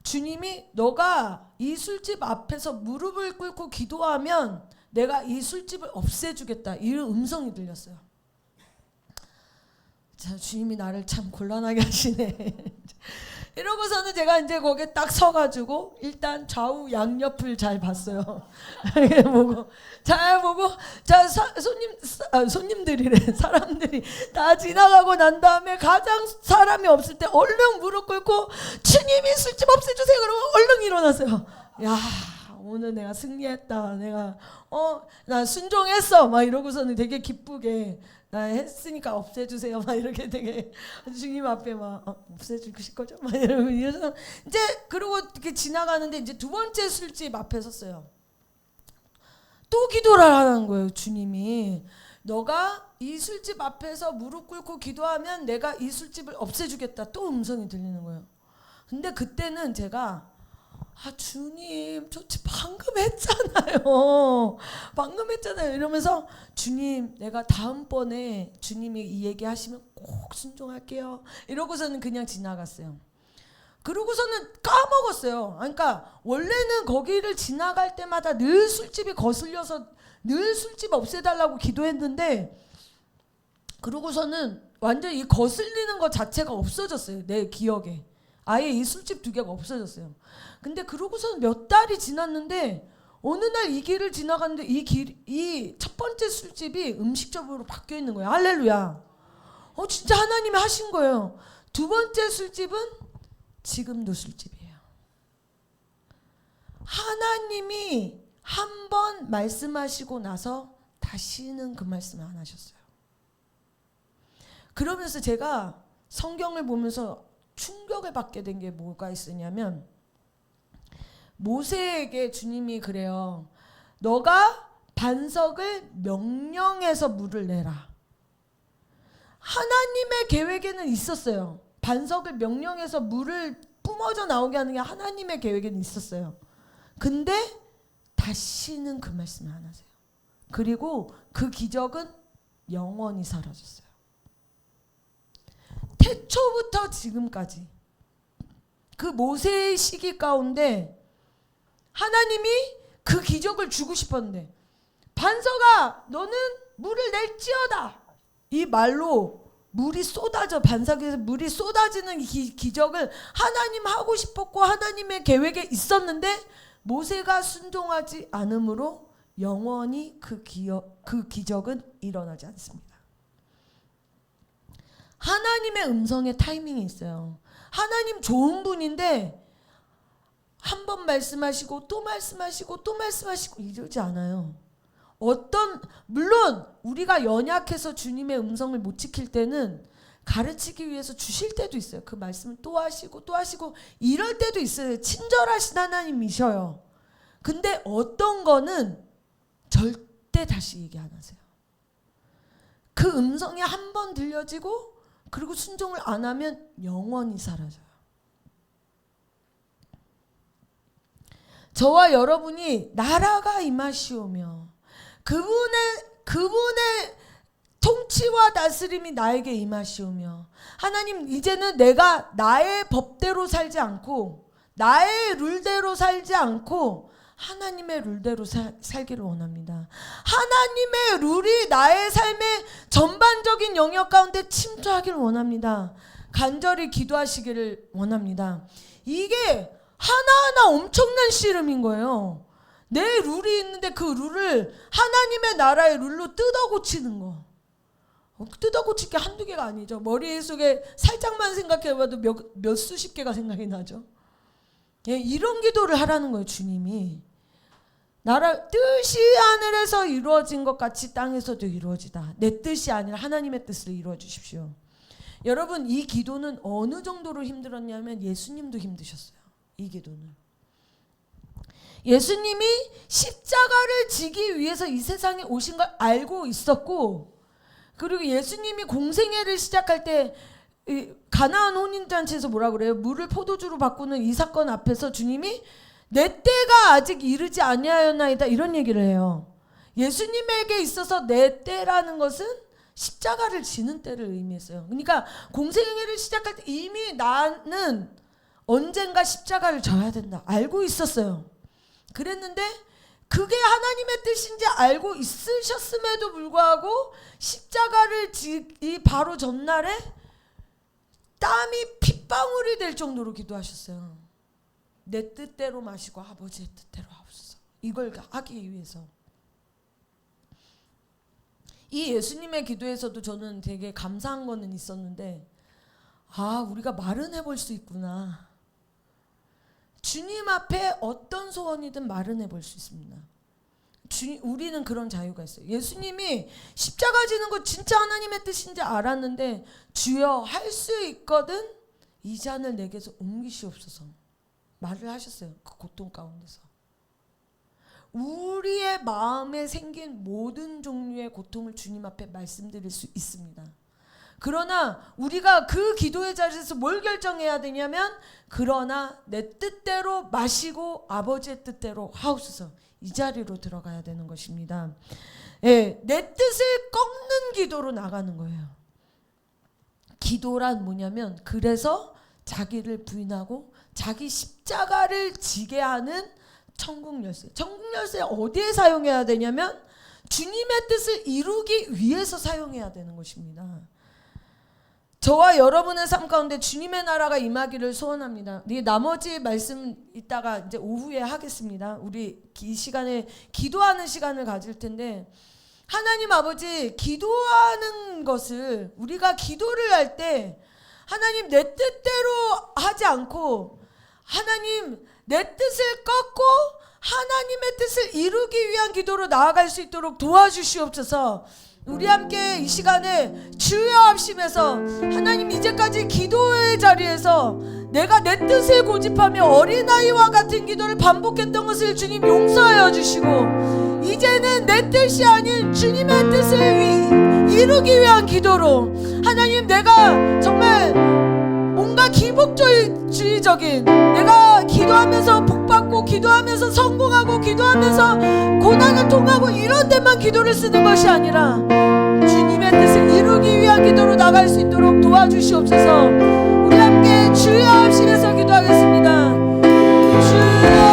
주님이 너가 이 술집 앞에서 무릎을 꿇고 기도하면 내가 이 술집을 없애주겠다. 이런 음성이 들렸어요. 자, 주님이 나를 참 곤란하게 하시네. 이러고서는 제가 이제 거기에 딱 서가지고 일단 좌우 양옆을 잘 봤어요. 잘 보고 자 손님들이래. 사람들이 다 지나가고 난 다음에 가장 사람이 없을 때 얼른 무릎 꿇고 주님이 술집 없애주세요. 그러면 얼른 일어났어요. 야 오늘 내가 승리했다. 내가 나 순종했어. 막 이러고서는 되게 기쁘게 나 했으니까 없애주세요. 막 이렇게 되게 주님 앞에 막 없애주실 거죠? 막 이러면서 이제 그러고 이렇게 지나가는데 이제 2번째 술집 앞에 섰어요. 또 기도를 하라는 거예요. 주님이 너가 이 술집 앞에서 무릎 꿇고 기도하면 내가 이 술집을 없애주겠다. 또 음성이 들리는 거예요. 근데 그때는 제가 주님 저 방금 했잖아요. 방금 했잖아요. 이러면서 주님 내가 다음번에 주님이 이 얘기 하시면 꼭 순종할게요. 이러고서는 그냥 지나갔어요. 그러고서는 까먹었어요. 그러니까 원래는 거기를 지나갈 때마다 늘 술집이 거슬려서 늘 술집 없애달라고 기도했는데 그러고서는 완전히 이 거슬리는 것 자체가 없어졌어요. 내 기억에. 아예 이 술집 2개가 없어졌어요. 근데 그러고서 몇 달이 지났는데 어느 날 이 길을 지나갔는데 이 첫 번째 술집이 음식점으로 바뀌어 있는 거예요. 할렐루야. 진짜 하나님이 하신 거예요. 2번째 술집은 지금도 술집이에요. 하나님이 한 번 말씀하시고 나서 다시는 그 말씀을 안 하셨어요. 그러면서 제가 성경을 보면서 충격을 받게 된 게 뭐가 있었냐면 모세에게 주님이 그래요. 너가 반석을 명령해서 물을 내라. 하나님의 계획에는 있었어요. 반석을 명령해서 물을 뿜어져 나오게 하는 게 하나님의 계획에는 있었어요. 근데 다시는 그 말씀을 안 하세요. 그리고 그 기적은 영원히 사라졌어요. 태초부터 지금까지 그 모세의 시기 가운데 하나님이 그 기적을 주고 싶었는데, 반석아 너는 물을 낼지어다, 이 말로 물이 쏟아져, 반석에서 물이 쏟아지는 기적을 하나님 하고 싶었고 하나님의 계획에 있었는데 모세가 순종하지 않으므로 영원히 그 기적은 일어나지 않습니다. 하나님의 음성의 타이밍이 있어요. 하나님 좋은 분인데 한 번 말씀하시고 또 말씀하시고 또 말씀하시고 이러지 않아요. 물론 우리가 연약해서 주님의 음성을 못 지킬 때는 가르치기 위해서 주실 때도 있어요. 그 말씀을 또 하시고 또 하시고 이럴 때도 있어요. 친절하신 하나님이셔요. 근데 어떤 거는 절대 다시 얘기 안 하세요. 그 음성이 한 번 들려지고 그리고 순종을 안 하면 영원히 사라져요. 저와 여러분이 나라가 임하시오며 그분의 통치와 다스림이 나에게 임하시오며, 하나님 이제는 내가 나의 법대로 살지 않고 나의 룰대로 살지 않고 하나님의 룰대로 살기를 원합니다. 하나님의 룰이 나의 삶의 전반적인 영역 가운데 침투하기를 원합니다. 간절히 기도하시기를 원합니다. 이게 하나하나 엄청난 씨름인 거예요. 내 룰이 있는데 그 룰을 하나님의 나라의 룰로 뜯어고치는 거. 뜯어고칠 게 한두 개가 아니죠. 머릿속에 살짝만 생각해봐도 몇 수십 개가 생각이 나죠. 예, 이런 기도를 하라는 거예요. 주님이 나라 뜻이 하늘에서 이루어진 것 같이 땅에서도 이루어지다. 내 뜻이 아니라 하나님의 뜻을 이루어 주십시오. 여러분, 이 기도는 어느 정도로 힘들었냐면 예수님도 힘드셨어요. 이 기도는 예수님이 십자가를 지기 위해서 이 세상에 오신 걸 알고 있었고, 그리고 예수님이 공생애를 시작할 때 가나안 혼인잔치에서 뭐라 그래요? 물을 포도주로 바꾸는 이 사건 앞에서 주님이 내 때가 아직 이르지 아니하였나이다 이런 얘기를 해요. 예수님에게 있어서 내 때라는 것은 십자가를 지는 때를 의미했어요. 그러니까 공생애를 시작할 때 이미 나는 언젠가 십자가를 져야 된다 알고 있었어요. 그랬는데 그게 하나님의 뜻인지 알고 있으셨음에도 불구하고 십자가를 지기 바로 전날에 땀이 핏방울이 될 정도로 기도하셨어요. 내 뜻대로 마시고 아버지의 뜻대로 하옵소서. 이걸 하기 위해서. 이 예수님의 기도에서도 저는 되게 감사한 거는 있었는데, 우리가 말은 해볼 수 있구나. 주님 앞에 어떤 소원이든 말은 해볼 수 있습니다. 우리는 그런 자유가 있어요. 예수님이 십자가 지는 거 진짜 하나님의 뜻인지 알았는데, 주여 할 수 있거든 이 잔을 내게서 옮기시옵소서 말을 하셨어요. 그 고통 가운데서. 우리의 마음에 생긴 모든 종류의 고통을 주님 앞에 말씀드릴 수 있습니다. 그러나 우리가 그 기도의 자리에서 뭘 결정해야 되냐면, 그러나 내 뜻대로 마시고 아버지의 뜻대로 하옵소서, 이 자리로 들어가야 되는 것입니다. 예, 내 뜻을 꺾는 기도로 나가는 거예요. 기도란 뭐냐면, 그래서 자기를 부인하고 자기 십자가를 지게 하는 천국 열쇠. 천국 열쇠 어디에 사용해야 되냐면 주님의 뜻을 이루기 위해서 사용해야 되는 것입니다. 저와 여러분의 삶 가운데 주님의 나라가 임하기를 소원합니다. 나머지 말씀 이따가 이제 오후에 하겠습니다. 우리 이 시간에 기도하는 시간을 가질 텐데, 하나님 아버지, 기도하는 것을 우리가 기도를 할 때 하나님 내 뜻대로 하지 않고 하나님 내 뜻을 꺾고 하나님의 뜻을 이루기 위한 기도로 나아갈 수 있도록 도와주시옵소서. 우리 함께 이 시간에 주여 합심해서, 하나님 이제까지 기도의 자리에서 내가 내 뜻을 고집하며 어린아이와 같은 기도를 반복했던 것을 주님 용서하여 주시고, 이제는 내 뜻이 아닌 주님의 뜻을 이루기 위한 기도로, 하나님 내가 정말 뭔가 기복주의적인, 내가 기도하면서 복받고 받고 기도하면서 성공하고 기도하면서 고난을 통하고 이런 데만 기도를 쓰는 것이 아니라 주님의 뜻을 이루기 위한 기도로 나갈 수 있도록 도와주시옵소서. 우리 함께 주여 합심해서 기도하겠습니다. 주여